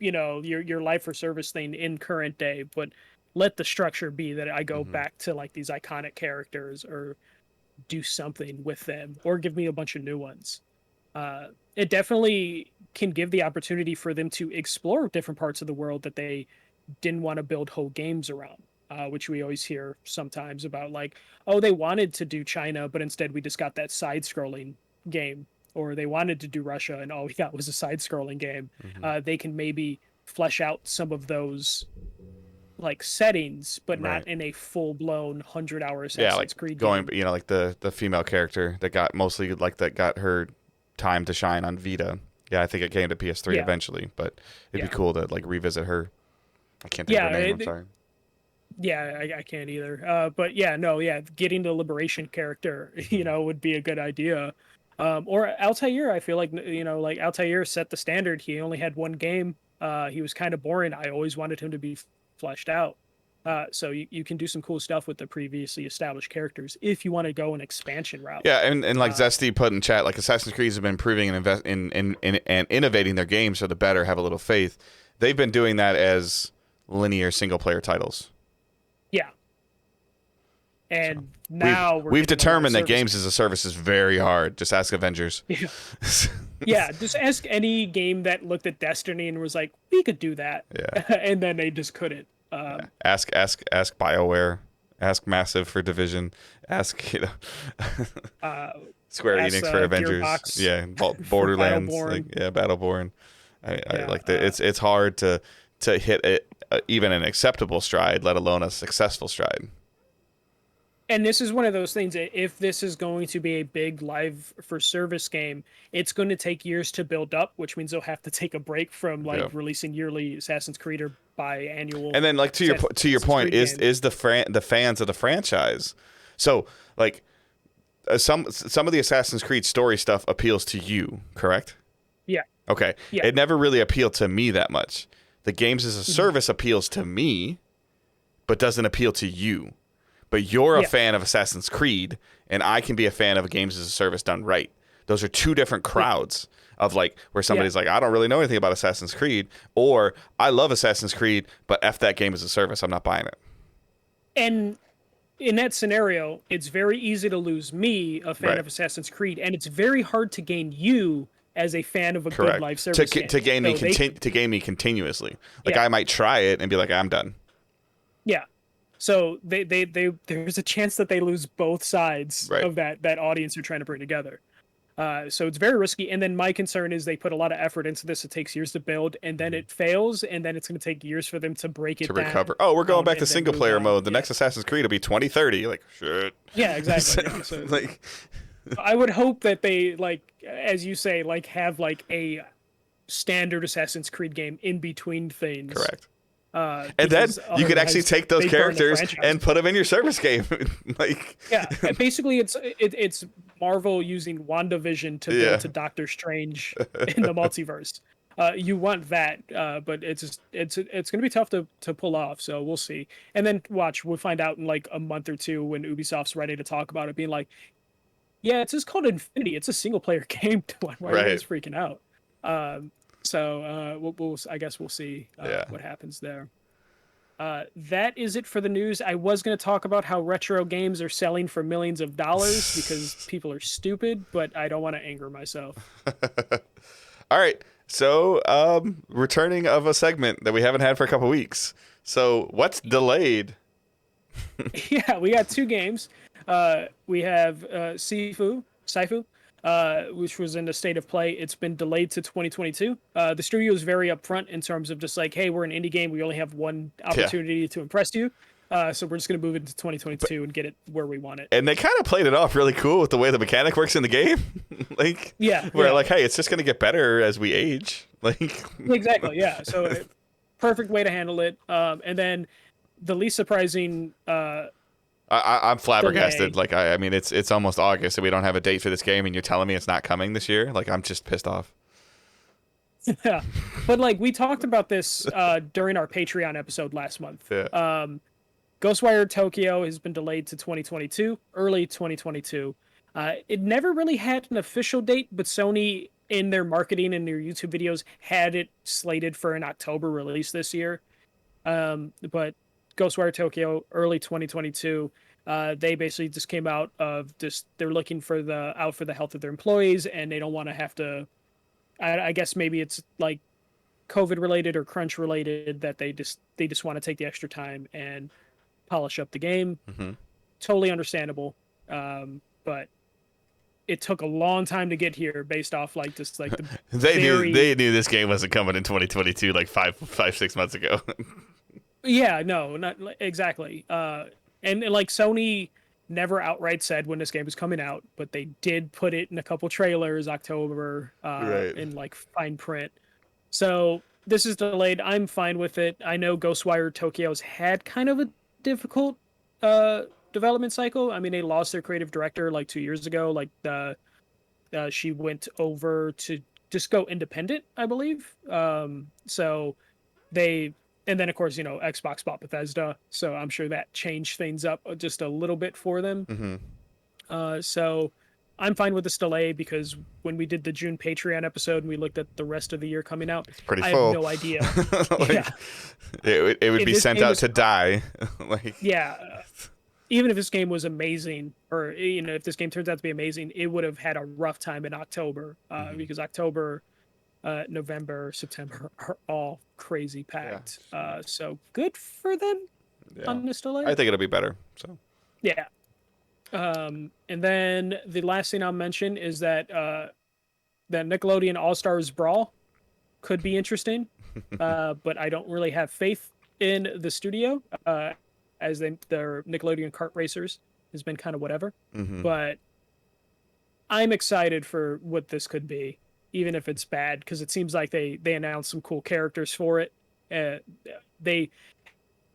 your life or service thing in current day. But let the structure be that I go Mm-hmm. back to like these iconic characters or do something with them or give me a bunch of new ones. It definitely can give the opportunity for them to explore different parts of the world that they didn't want to build whole games around, which we always hear sometimes about like, oh, they wanted to do China, but instead we just got that side scrolling game, or they wanted to do Russia and all we got was a side scrolling game. Mm-hmm. They can maybe flesh out some of those like settings, but Right. not in a full blown 100-hour Yeah, like Assassin's Creed going, game. like the female character that got mostly like that got her time to shine on Vita. Yeah, I think it came to PS3 Yeah, eventually, but it'd be yeah, cool to like revisit her. I can't think of yeah. her name. I'm sorry. Yeah, I can't either. But yeah, no, yeah, getting the Liberation character, Mm-hmm. would be a good idea. Or Altair, I feel like, like Altair set the standard. He only had one game. He was kind of boring. I always wanted him to be fleshed out. So you can do some cool stuff with the previously established characters if you want to go an expansion route. Yeah, and like Uh, Zesty put in chat, like Assassin's Creed have been improving and invest in and innovating their games for the better. Have a little faith. They've been doing that as linear single player titles. yeah, So and now we've getting a live determined that service. games as a service is very hard. Just ask Avengers. Yeah. Yeah, just ask any game that looked at Destiny and was like, we could do that. Yeah. And then they just couldn't. Ask BioWare. Ask Massive for Division. Ask Uh, Square ask, Enix for Avengers. Gearbox Yeah, Borderlands. Battleborn. Like Battleborn. I Yeah, like the, it's hard to hit it, even an acceptable stride, let alone a successful stride. and this is one of those things. If this is going to be a big live for service game, it's going to take years to build up, which means they'll have to take a break from like Yeah. releasing yearly Assassin's Creed or biannual. And then like to your Assassin's point Creed is games. the fans of the franchise. So like some of the Assassin's Creed story stuff appeals to you, correct? Yeah, Okay. yeah. It never really appealed to me that much. The games as a service appeals to me, but doesn't appeal to you. But you're a Yeah. fan of Assassin's Creed, and I can be a fan of games as a service done right. Those are two different crowds of like where somebody's like, I don't really know anything about Assassin's Creed, or I love Assassin's Creed, but F that game as a service. I'm not buying it. And in that scenario, it's very easy to lose me, a fan Right. of Assassin's Creed, and it's very hard to gain you as a fan of a Correct. good live service game. To gain me So to gain me continuously. Like Yeah. I might try it and be like, I'm done. Yeah. So they there's a chance that they lose both sides Right. of that audience you're trying to bring together. So it's very risky. And then my concern is they put a lot of effort into this. It takes years to build, and then it fails, and then it's going to take years for them to break it To down, recover. Oh, we're going back to and then single move player on. mode. The Yeah. next Assassin's Creed will be 2030. Like shit. Yeah, exactly. Yeah. So like I would hope that they like, as you say, like have like a standard Assassin's Creed game in between things. correct. And then Because you could actually otherwise take those they burn the characters franchise. and put them in your service game. Like Yeah, and basically it's Marvel using WandaVision to Yeah. build to Doctor Strange in the multiverse. You want that, but it's going to be tough to pull off. So we'll see. And then we'll find out in like a month or two when Ubisoft's ready to talk about it, being like, yeah, it's just called Infinity. It's a single player game. Why are you Right. guys freaking out? So I guess we'll see Yeah. what happens there. That is it for the news. I was going to talk about how retro games are selling for millions of dollars because people are stupid, but I don't want to anger myself. All right. So, returning of a segment that we haven't had for a couple weeks. So, what's delayed? Yeah, we got two games. We have Saifu, which was in the state of play. It's been delayed to 2022. The studio is very upfront in terms of just like, hey, we're an indie game. We only have one opportunity to impress you. So we're just going to move it to 2022 and get it where we want it. And they kind of played it off really cool with the way the mechanic works in the game. Like, Yeah, we're yeah. like, hey, it's just going to get better as we age. Like, Exactly, yeah. So perfect way to handle it. And then the least surprising I'm flabbergasted. delay. Like, I mean, it's almost August and we don't have a date for this game, and you're telling me it's not coming this year. Like, I'm just pissed off. Yeah, but like we talked about this during our Patreon episode last month. Yeah. Ghostwire Tokyo has been delayed to 2022, early 2022. It never really had an official date, but Sony, in their marketing and their YouTube videos, had it slated for an October release this year. But Ghostwire Tokyo, early 2022. They basically just came out of just they're looking for the health of their employees, and they don't want to have to. I guess maybe it's like COVID related or crunch related that they just want to take the extra time and polish up the game. Hmm. Totally understandable, but it took a long time to get here based off like just like the They knew this game wasn't coming in 2022 like 6 months ago. Yeah, no, not exactly. And like Sony never outright said when this game was coming out, but they did put it in a couple trailers, October, Right. in like fine print. So this is delayed. I'm fine with it. I know Ghostwire Tokyo's had kind of a difficult development cycle. I mean, they lost their creative director like 2 years ago. Like she went over to just go independent, I believe. So they and then of course Xbox bought Bethesda, so I'm sure that changed things up just a little bit for them. Hmm. So I'm fine with this delay because when we did the June Patreon episode and we looked at the rest of the year coming out, It's pretty I full. have no idea. Like, Yeah, it would if be this sent game out was to die. Like, yeah, even if this game was amazing, or if this game turns out to be amazing, it would have had a rough time in October because October, November, September are all crazy packed. So good for them yeah. on this delay. I think it'll be better. So Yeah. And then the last thing I'll mention is that the Nickelodeon All Stars Brawl could be interesting, but I don't really have faith in the studio, as their Nickelodeon Kart Racers has been kind of whatever. hmm But I'm excited for what this could be, even if it's bad, because it seems like they announced some cool characters for it. They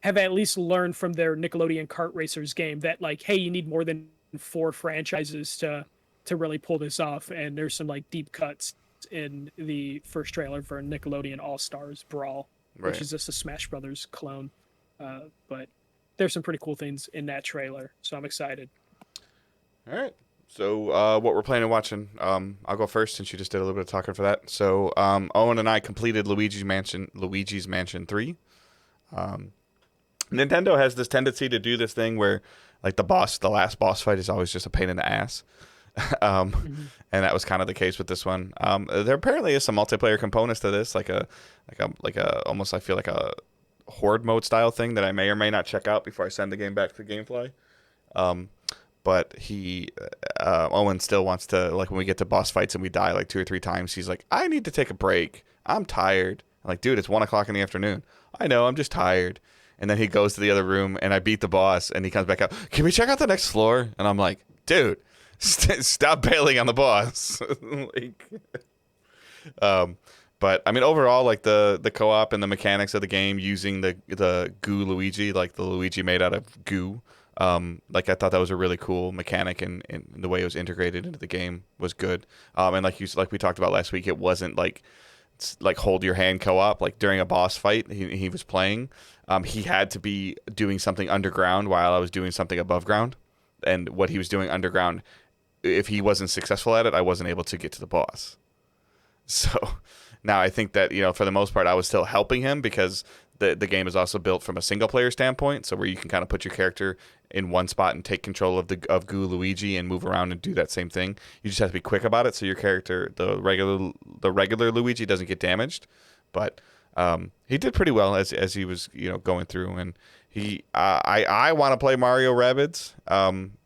have at least learned from their Nickelodeon Kart Racers game that like, hey, you need more than 4 franchises to really pull this off. And there's some like deep cuts in the first trailer for Nickelodeon All Stars Brawl, Right. which is just a Smash Brothers clone. But there's some pretty cool things in that trailer, so I'm excited. All right. So what we're planning on watching, I'll go first since you just did a little bit of talking for that. So Owen and I completed Luigi's Mansion 3. Nintendo has this tendency to do this thing where like the last boss fight is always just a pain in the ass. And that was kind of the case with this one. There apparently is some multiplayer components to this, like a almost I feel like a horde mode style thing that I may or may not check out before I send the game back to GameFly. But Owen still wants to, like, when we get to boss fights and we die like 2 or 3 times, he's like, I need to take a break. I'm tired. I'm like, dude, it's 1:00 in the afternoon. I know, I'm just tired. And then he goes to the other room and I beat the boss and he comes back out. Can we check out the next floor? And I'm like, dude, stop bailing on the boss. Like, but I mean, overall, like the co-op and the mechanics of the game using the goo Luigi, like the Luigi made out of goo. Like I thought that was a really cool mechanic, and the way it was integrated into the game was good. And like we talked about last week, it wasn't like hold your hand co-op. Like during a boss fight, he was playing. He had to be doing something underground while I was doing something above ground, and what he was doing underground, if he wasn't successful at it, I wasn't able to get to the boss. So now I think that, for the most part, I was still helping him because the game is also built from a single player standpoint, so where you can kind of put your character in one spot and take control of Goo Luigi and move around and do that same thing. You just have to be quick about it so your character, the regular Luigi, doesn't get damaged. But he did pretty well as he was going through, and I want to play Mario Rabbids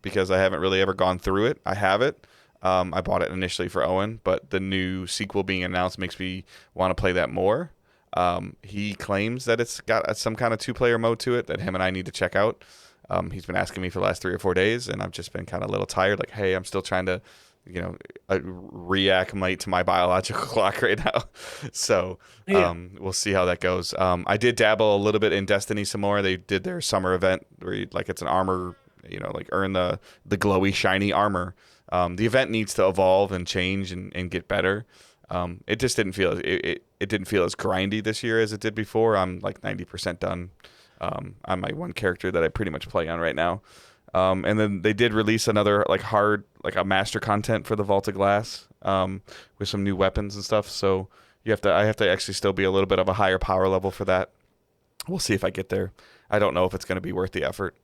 because I haven't really ever gone through it. I have it. I bought it initially for Owen, but the new sequel being announced makes me want to play that more. He claims that it's got some kind of 2-player mode to it that him and I need to check out. He's been asking me for the last 3 or 4 days, and I've just been kind of a little tired. Like, hey, I'm still trying to, reacclimate to my biological clock right now. So we'll see how that goes. I did dabble a little bit in Destiny some more. They did their summer event where it's an armor, like earn the glowy, shiny armor. The event needs to evolve and change and get better. It just didn't feel it didn't feel as grindy this year as it did before. I'm like 90% done on my one character that I pretty much play on right now. And then they did release another a master content for the Vault of Glass with some new weapons and stuff. So I have to actually still be a little bit of a higher power level for that. We'll see if I get there. I don't know if it's going to be worth the effort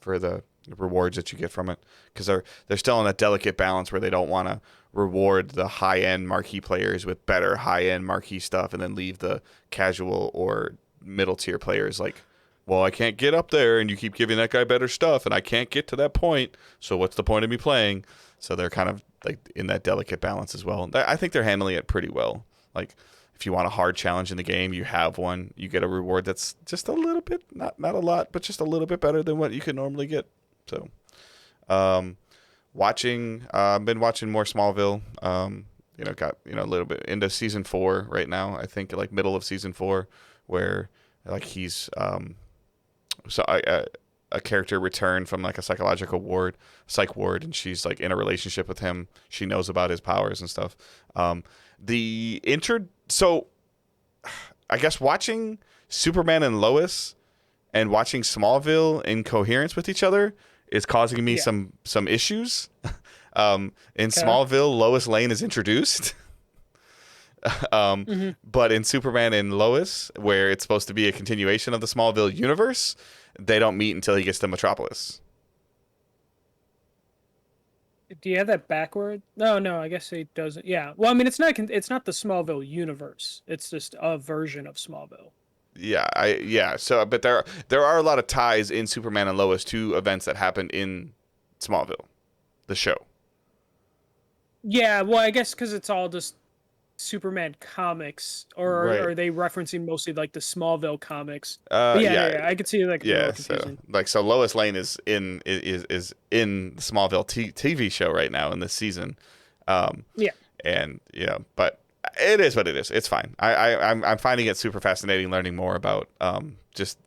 for the rewards that you get from it, because they're still in a delicate balance where they don't want to reward the high end marquee players with better high end marquee stuff, and then leave the casual or middle tier players like, well, I can't get up there, and you keep giving that guy better stuff, and I can't get to that point. So what's the point of me playing? So they're kind of like in that delicate balance as well. I think they're handling it pretty well. Like, if you want a hard challenge in the game, you have one. You get a reward that's just a little bit, not a lot, but just a little bit better than what you could normally get. So, I've been watching more Smallville. Got a little bit into season 4 right now. I think like middle of season 4, where like he's a character returned from like a psych ward, and she's like in a relationship with him. She knows about his powers and stuff. So I guess watching Superman and Lois and watching Smallville in coherence with each other is causing me some issues. In Smallville, Lois Lane is introduced. But in Superman and Lois, where it's supposed to be a continuation of the Smallville universe, they don't meet until he gets to Metropolis. Do you have that backward? No, I guess he doesn't. Yeah. Well, I mean, it's not the Smallville universe. It's just a version of Smallville. Yeah. So, but there are a lot of ties in Superman and Lois to events that happened in Smallville, the show. Yeah. Well, I guess because it's all just Superman comics, or Right. are they referencing mostly like the Smallville comics? Yeah. I could see like so Lois Lane is in the Smallville TV show right now in this season. And but it is what it is. It's fine. I'm finding it super fascinating learning more about just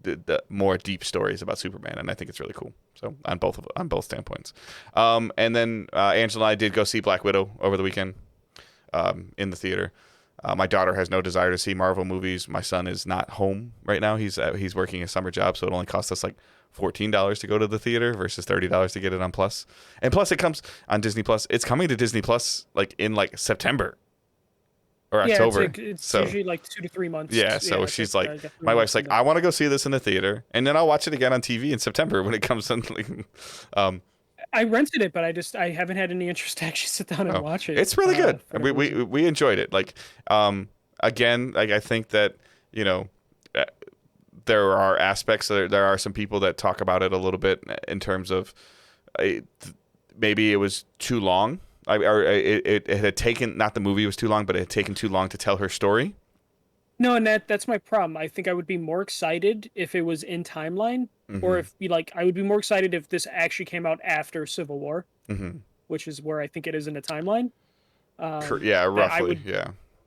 the more deep stories about Superman, and I think it's really cool. So on both standpoints. And then Angela and I did go see Black Widow over the weekend. In the theater. My daughter has no desire to see Marvel movies. My son is not home right now. He's working a summer job, so it only costs us like $14 to go to the theater versus $30 to get it on Plus. And plus, it comes on Disney Plus. It's coming to Disney Plus like in like September or October. It's usually like 2 to 3 months. Yeah, so she's like, my wife's like, I want to go see this in the theater, and then I'll watch it again on TV in September when it comes on. I rented it, but I haven't had any interest to actually sit down and watch it. It's really good. We enjoyed it. Like, again, like I think that there are aspects. There are some people that talk about it a little bit in terms of maybe it was too long. It had taken, not the movie was too long, but it had taken too long to tell her story. No, and that's my problem. I think I would be more excited if it was in timeline, or if I would be more excited if this actually came out after Civil War, which is where I think it is in the timeline. Roughly.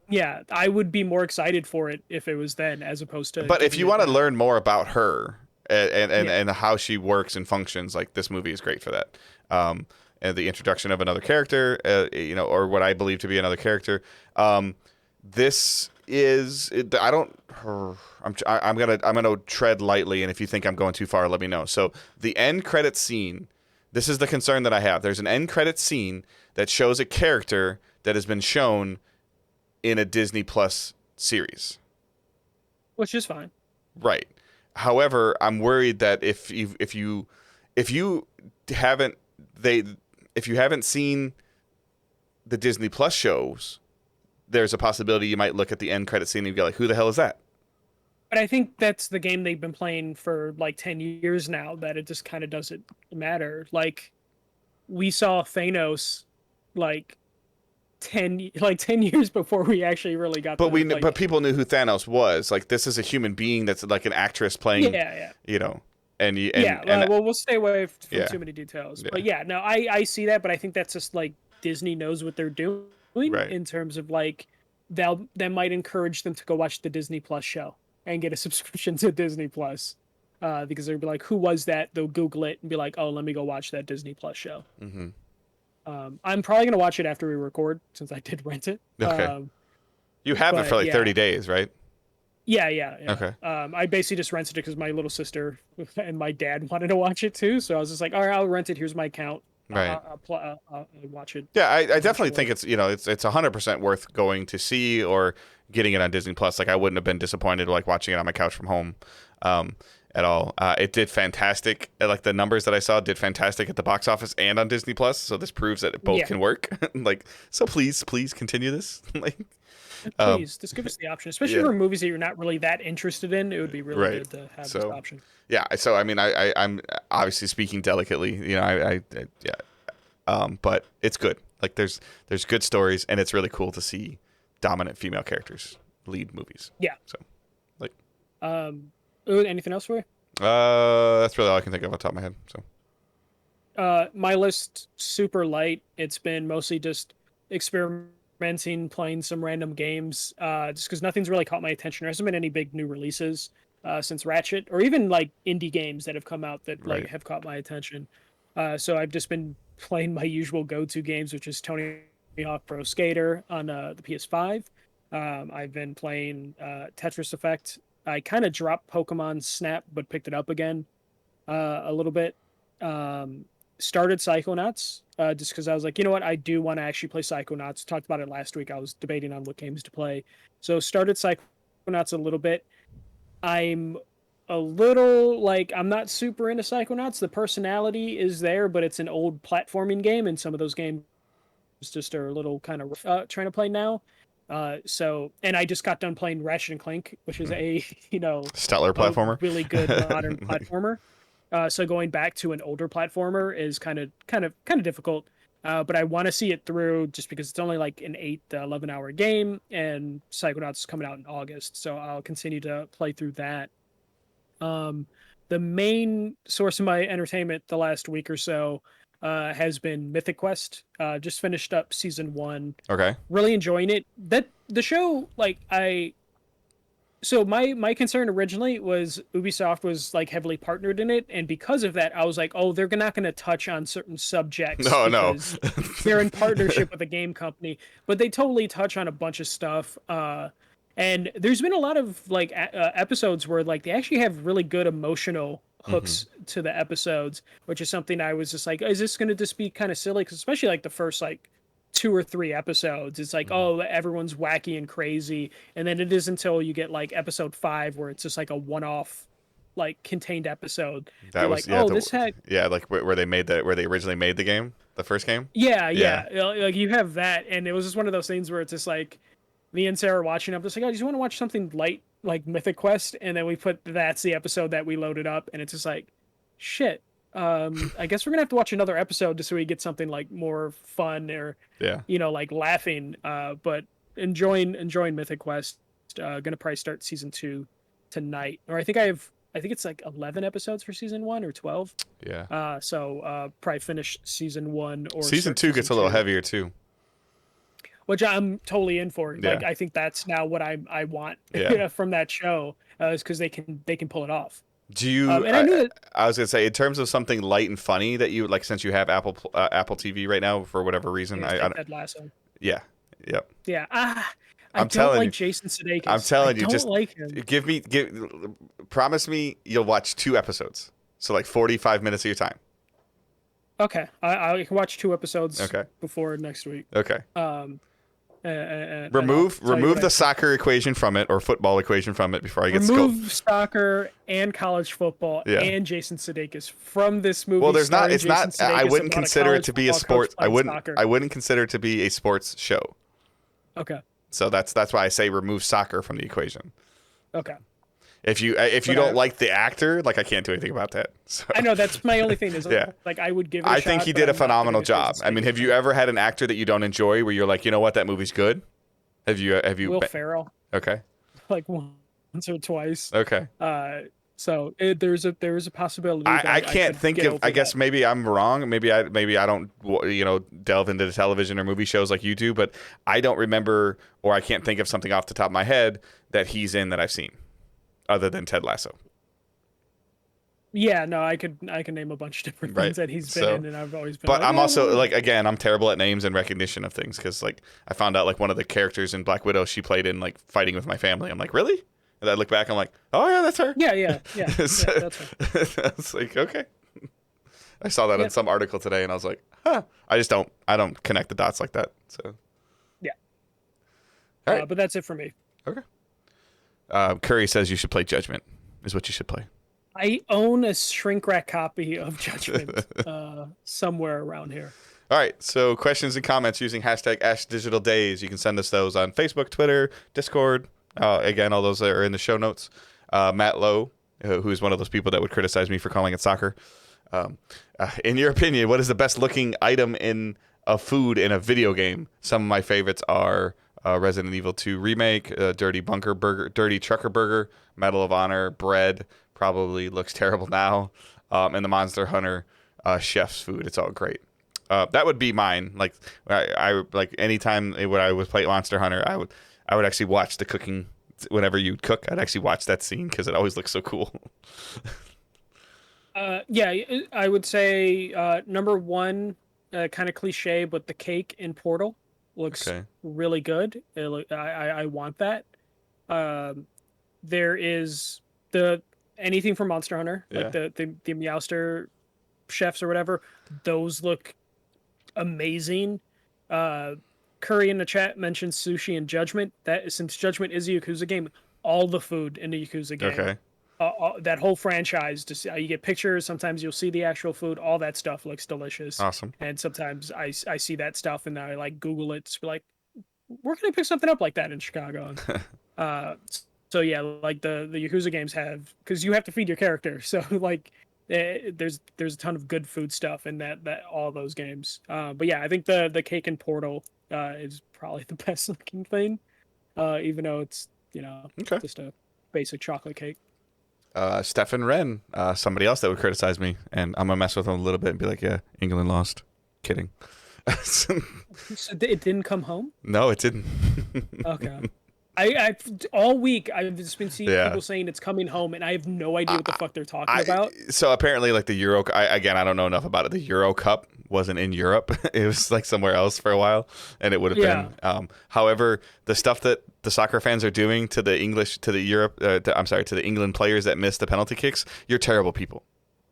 Yeah, I would be more excited for it if it was then, as opposed to. But if you want to learn more about her and how she works and functions, like this movie is great for that. And the introduction of another character, or what I believe to be another character. This is I'm gonna tread lightly, and if you think I'm going too far, let me know. So the end credit scene, this is the concern that I have. There's an end credit scene that shows a character that has been shown in a Disney Plus series, which is fine. Right. However, I'm worried that if you haven't seen the Disney Plus shows, there's a possibility you might look at the end credit scene and be like, who the hell is that? But I think that's the game they've been playing for like 10 years now, that it just kind of doesn't matter. Like, we saw Thanos like 10 years before we actually really got but people knew who Thanos was. Like, this is a human being that's like an actress playing, we'll stay away from too many details. Yeah. But no, I see that, but I think that's just like Disney knows what they're doing. Right. In terms of like that might encourage them to go watch the Disney Plus show and get a subscription to Disney Plus, because they'll be like, who was that? They'll Google it and be like, oh, let me go watch that Disney Plus show. I'm probably gonna watch it after we record, since I did rent it. Okay. You have it for like 30 days, right? Yeah. Okay. I basically just rented it because my little sister and my dad wanted to watch it too, so I was just like, all right, I'll rent it. Here's my account. Right. I'll watch it. Yeah, I definitely eventually. think it's it's 100% worth going to see or getting it on Disney Plus. Like I wouldn't have been disappointed like watching it on my couch from home, at all. It did fantastic. Like the numbers that I saw did fantastic at the box office and on Disney Plus. So this proves that both Yeah. can work. Like so, please continue this. Like, Please, just give us the option, especially yeah. for movies that you're not really that interested in. It would be really Right. good to have this So option. yeah. So I mean, I'm obviously speaking delicately. Yeah. But it's good. Like there's good stories, and it's really cool to see dominant female characters lead movies. Yeah. So, like, Anything else for you? that's really all I can think of off the top of my head. So, My list super light. It's been mostly just experimenting, playing some random games. Just because nothing's really caught my attention. There hasn't been any big new releases since Ratchet, or even like indie games that have come out that like Right. have caught my attention. So I've just been playing my usual go-to games, which is Tony Hawk Pro Skater on the PS5. I've been playing Tetris Effect. I kind of dropped Pokemon Snap, but picked it up again a little bit. Started Psychonauts just because I was like, you know what, I do want to actually play Psychonauts. Talked about it last week. I was debating on what games to play, so started Psychonauts a little bit. I'm a little like I'm not super into Psychonauts. The personality is there, but it's an old platforming game, and some of those games just are a little kind of trying to play now. And I just got done playing Ratchet and Clank, which is a stellar a platformer. really good modern platformer. So going back to an older platformer is kind of difficult. But I want to see it through just because it's only like an 8 to 11 hour game, and Psychonauts is coming out in August, so I'll continue to play through that. Um, the main source of my entertainment the last week or so has been Mythic Quest. Just finished up season 1. Okay. Really enjoying it. That the show, like so my concern originally was Ubisoft was like heavily partnered in it, and because of that, I was like, oh, they're not going to touch on certain subjects No. because they're in partnership with a game company. But they totally touch on a bunch of stuff. And there's been a lot of like episodes where like they actually have really good emotional hooks to the episodes, which is something I was just like, is this going to just be kind of silly? Because especially like the first like 2 or 3 episodes, it's like, oh, everyone's wacky and crazy, and then it is until you get like episode 5 where it's just like a one-off like contained episode. That You're was like, oh, this had like where they made where they originally made the game, the first game. yeah. Like you have that, and it was just one of those things where it's just like me and Sarah watching. I'm just like, I just want to watch something light like Mythic Quest, and then we put that's the episode that we loaded up, and it's just like, shit. I guess we're gonna have to watch another episode just so we get something like more fun or Yeah. like laughing. But enjoying Mythic Quest. Gonna probably start season 2 tonight, or I think it's like 11 episodes for season 1 or 12. Yeah. So probably finish season 1 or Season start 2 gets a little heavier too. which I'm totally in for. Yeah. Like I think that's now what I want Yeah. from that show, is because they can pull it off. Do you? And I knew that. I was gonna say, in terms of something light and funny that you like, since you have Apple TV right now for whatever reason. I don't. Ted Lasso. Yeah. Yep. Yeah. I I'm don't telling like you. Jason Sudeikis. I'm telling you, I don't just like him. promise me you'll watch 2 episodes. So like 45 minutes of your time. Okay, I can watch 2 episodes. Okay. Before next week. Okay. Remove Remove the soccer equation from it, or football equation from it, before I get remove soccer and college football Yeah. and Jason Sudeikis from this movie. Well, there's not. starring It's not. Jason I Sudeikis wouldn't about consider it college to be a football coach sport. I playing wouldn't. soccer. I wouldn't consider it to be a sports show. Okay. So that's why I say remove soccer from the equation. Okay. If you But don't like the actor, like I can't do anything about that. So. I know that's my only thing is Yeah. like I would give it a I shot, think he but did a I'm not giving phenomenal it job. Jason I mean, Sudeikis. have you ever had an actor that you don't enjoy where you're like, you know what, that movie's good? Have you? Will Ferrell Okay. like once or twice? Okay. So there's a possibility. that I can't could think get of. over I guess that. maybe I'm wrong. Maybe I don't delve into the television or movie shows like you do. But I don't remember, or I can't think of something off the top of my head that he's in that I've seen, other than Ted Lasso. Yeah, no, I could name a bunch of different Right. things that he's been So- in, and I've always been. But like, I'm "Yeah, also no." like, again, I'm terrible at names and recognition of things, because like I found out like one of the characters in Black Widow she played in like Fighting with My Family. I'm like, really? And I look back, I'm like, oh yeah, that's her. Yeah. So- That's right. I was like, okay. I saw that Yeah. in some article today, and I was like, Huh. I don't connect the dots like that. So. Yeah. All right. But that's it for me. Okay. Curry says you should play Judgment. Is what you should play. I own a shrink wrap copy of Judgment somewhere around here. All right. So questions and comments using hashtag #AshDigitalDays. You can send us those on Facebook, Twitter, Discord. Again, all those are in the show notes. Matt Lowe, who's one of those people that would criticize me for calling it soccer. In your opinion, what is the best looking item in a food in a video game? Some of my favorites are Resident Evil 2 Remake, Dirty Trucker Burger, Medal of Honor, bread. Probably looks terrible now. And the Monster Hunter chef's food. It's all great. That would be mine. Like I like anytime when I would play Monster Hunter, I would actually watch the cooking. Whenever you'd cook, I'd actually watch that scene because it always looks so cool. Yeah, I would say number one, kind of cliche, but the cake in Portal looks really good. I want that. There is anything from Monster Hunter, like the Meowster chefs or whatever. Those look amazing. Curry in the chat mentioned sushi and Judgment. That since Judgment is a Yakuza game, all the food in the Yakuza game. Okay. That whole franchise, you get pictures. Sometimes you'll see the actual food. All that stuff looks delicious. Awesome. And sometimes I see that stuff and I like Google it to be like, where can I pick something up like that in Chicago? So yeah, like the Yakuza games have, because you have to feed your character. So like, there's a ton of good food stuff in that all those games. But yeah, I think the cake in Portal is probably the best looking thing, even though it's just a basic chocolate cake. Stefan Wren, somebody else that would criticize me, and I'm gonna mess with him a little bit and be like, "Yeah, England lost." Kidding. So it didn't come home? No, it didn't. Okay. I all week I've just been seeing people saying it's coming home, and I have no idea what the fuck they're talking about. So apparently, like the Euro, I don't know enough about it. The Euro Cup wasn't in Europe; it was like somewhere else for a while, and it would have been. However, the stuff that the soccer fans are doing to the England players that missed the penalty kicks, you're terrible people.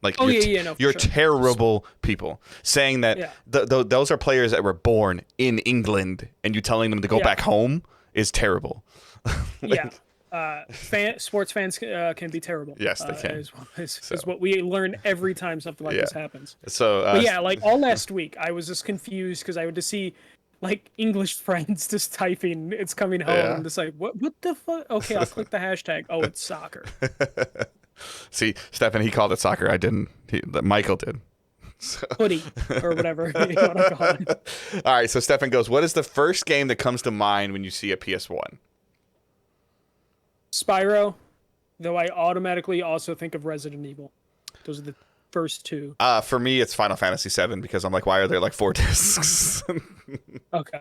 Like you're terrible people. Saying that those are players that were born in England, and you telling them to go back home is terrible. Sports fans can be terrible. Yes, they can. Is what we learn every time something like this happens. So, like all last week, I was just confused because I would just see like English friends just typing, "It's coming home." I'm just like, what the fuck? Okay, I'll click the hashtag. Oh, it's soccer. See, Stefan, he called it soccer. I didn't. Michael did. So. Hoodie or whatever you want to call it. All right, so Stefan goes, what is the first game that comes to mind when you see a PS1? Spyro, though I automatically also think of Resident Evil. Those are the first two. For me, it's Final Fantasy VII because I'm like, why are there like 4 discs? Okay.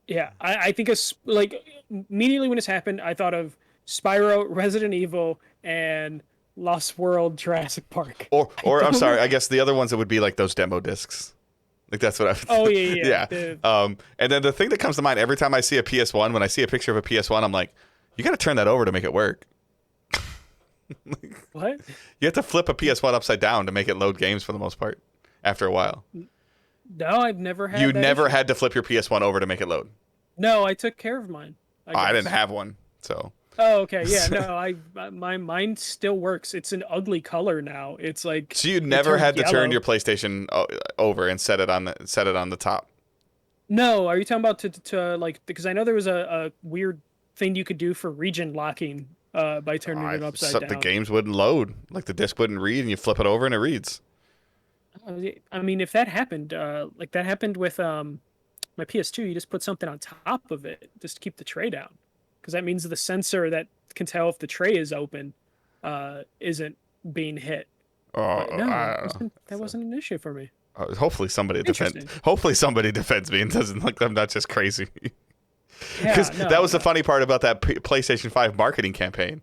Yeah, I think like immediately when this happened, I thought of Spyro, Resident Evil, and Lost World, Jurassic Park. Or I'm sorry, I guess the other ones that would be like those demo discs. Like that's what I would think. Oh yeah. And then the thing that comes to mind every time I see a PS1, when I see a picture of a PS1, I'm like, you got to turn that over to make it work. What? You have to flip a PS1 upside down to make it load games for the most part after a while. No, I've never had You never had to flip your PS1 over to make it load? No, I took care of mine. I didn't have one, so... Oh, okay. Yeah, no, my mine still works. It's an ugly color now. It's like... So you never had to turn your PlayStation over and set it on the top? No, are you talking about to like... Because I know there was a weird thing you could do for region locking by turning it upside down. The games wouldn't load. Like the disc wouldn't read, and you flip it over and it reads. I mean, if that happened, like that happened with my PS2, you just put something on top of it just to keep the tray down. Because that means the sensor that can tell if the tray is open isn't being hit. Oh, no, that wasn't an issue for me. Hopefully somebody defends me and doesn't like I'm not just crazy. Because that was the funny part about that PlayStation 5 marketing campaign.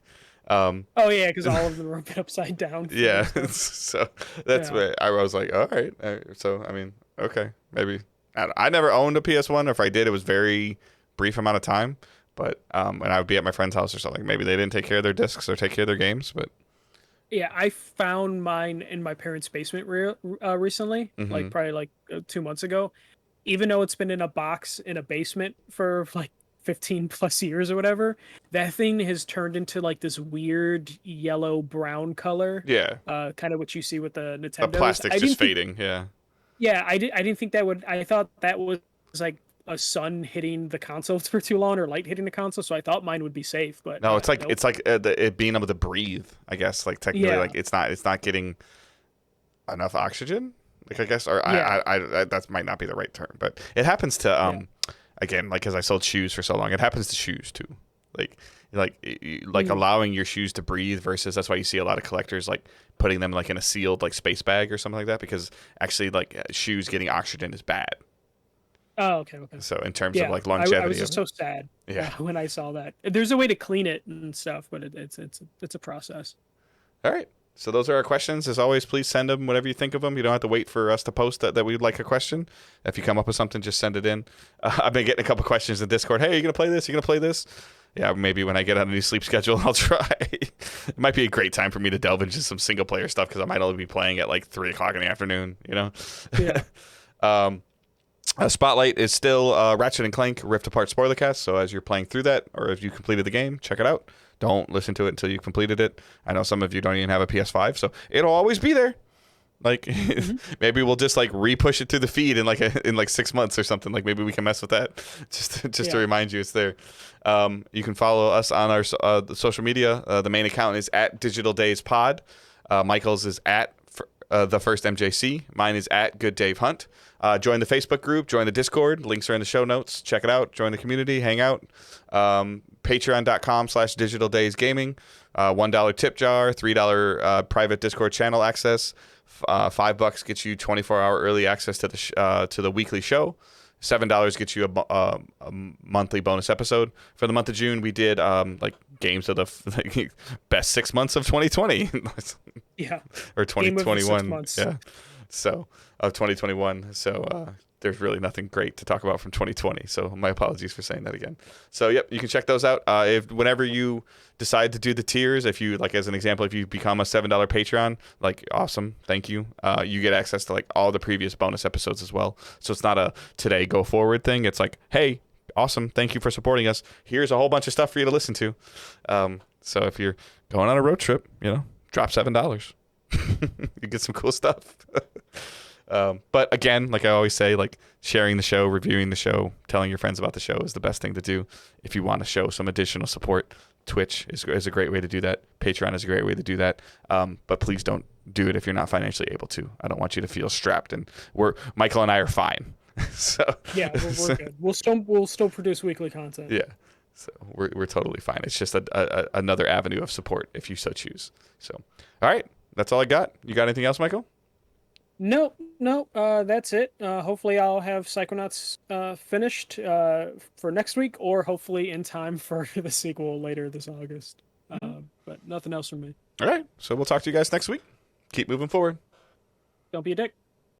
Oh yeah, because all of them were upside down. Yeah, so that's where I was like, all right. So I mean, okay, maybe I never owned a PS1. Or if I did, it was very brief amount of time. But and I would be at my friend's house or something. Maybe they didn't take care of their discs or take care of their games. But Yeah, I found mine in my parents' basement recently, Hmm. like probably like 2 months ago. Even though it's been in a box in a basement for like 15 plus years or whatever, that thing has turned into like this weird yellow brown color, Yeah, kind of what you see with the the Nintendos. plastic's I just didn't think, fading. Yeah. yeah, I didn't think that would. I thought that was like a sun hitting the console for too long or light hitting the console, so I thought mine would be safe, but No, it's like nope. it being able to breathe. I guess like technically, like Yeah, it's not getting enough oxygen. Like I guess, or yeah, I that might not be the right term, but it happens to yeah. again, like, because I sold shoes for so long, it happens to shoes too. Like like Mm. allowing your shoes to breathe versus that's why you see a lot of collectors like putting them like in a sealed like space bag or something like that, because actually like shoes getting oxygen is bad. Oh, okay, okay. So in terms of Yeah, like I longevity was of just it, so sad yeah. when I saw that. There's a way to clean it and stuff, but it's a process. All right. So those are our questions. As always, please send them whenever you think of them. You don't have to wait for us to post that we'd like a question. If you come up with something, just send it in. I've been getting a couple questions in Discord. Hey, are you going to play this? Are you going to play this? Yeah, maybe when I get on a new sleep schedule, I'll try. It might be a great time for me to delve into some single player stuff because I might only be playing at like 3 o'clock in the afternoon, you know? Yeah. um, Spotlight is still Ratchet and Clank Rift Apart Spoilercast. So as you're playing through that, or if you completed the game, check it out. Don't listen to it until you completed it. I know some of you don't even have a PS5, so it'll always be there. Like Hmm. maybe we'll just like re-push it to the feed in like in like 6 months or something. Like maybe we can mess with that just to Yeah. remind you it's there. You can follow us on our social media. The main account is at Digital Days Pod. Michael's is at the first MJC. Mine is at Good Dave Hunt. Join the Facebook group. Join the Discord. Links are in the show notes. Check it out. Join the community. Hang out. Patreon.com/Digital Days Gaming. $1 tip jar. $3 private Discord channel access. $5 gets you 24-hour early access to the weekly show. $7 gets you a monthly bonus episode. For the month of June, we did like games of the like, best 6 months of 2020 Yeah. or Game of the 2021. 6 months. Yeah, so of 2021. So there's really nothing great to talk about from 2020. So my apologies for saying that again. So yep, you can check those out. If whenever you decide to do the tiers, if you like, as an example, if you become a $7 Patreon, like awesome, thank you. You get access to like all the previous bonus episodes as well. So it's not a today go forward thing. It's like, hey, awesome, thank you for supporting us. Here's a whole bunch of stuff for you to listen to. So if you're going on a road trip, drop $7. You get some cool stuff. But again, like I always say, like sharing the show, reviewing the show, telling your friends about the show is the best thing to do. If you want to show some additional support, Twitch is a great way to do that. Patreon is a great way to do that. But please don't do it if you're not financially able to. I don't want you to feel strapped. And Michael and I are fine. So Yeah, we're good. We'll still produce weekly content. yeah. So we're totally fine. It's just another avenue of support if you so choose. So all right, that's all I got. You got anything else, Michael? No, no, that's it. Hopefully I'll have Psychonauts finished for next week, or hopefully in time for the sequel later this August. But nothing else from me. All right. So we'll talk to you guys next week. Keep moving forward. Don't be a dick.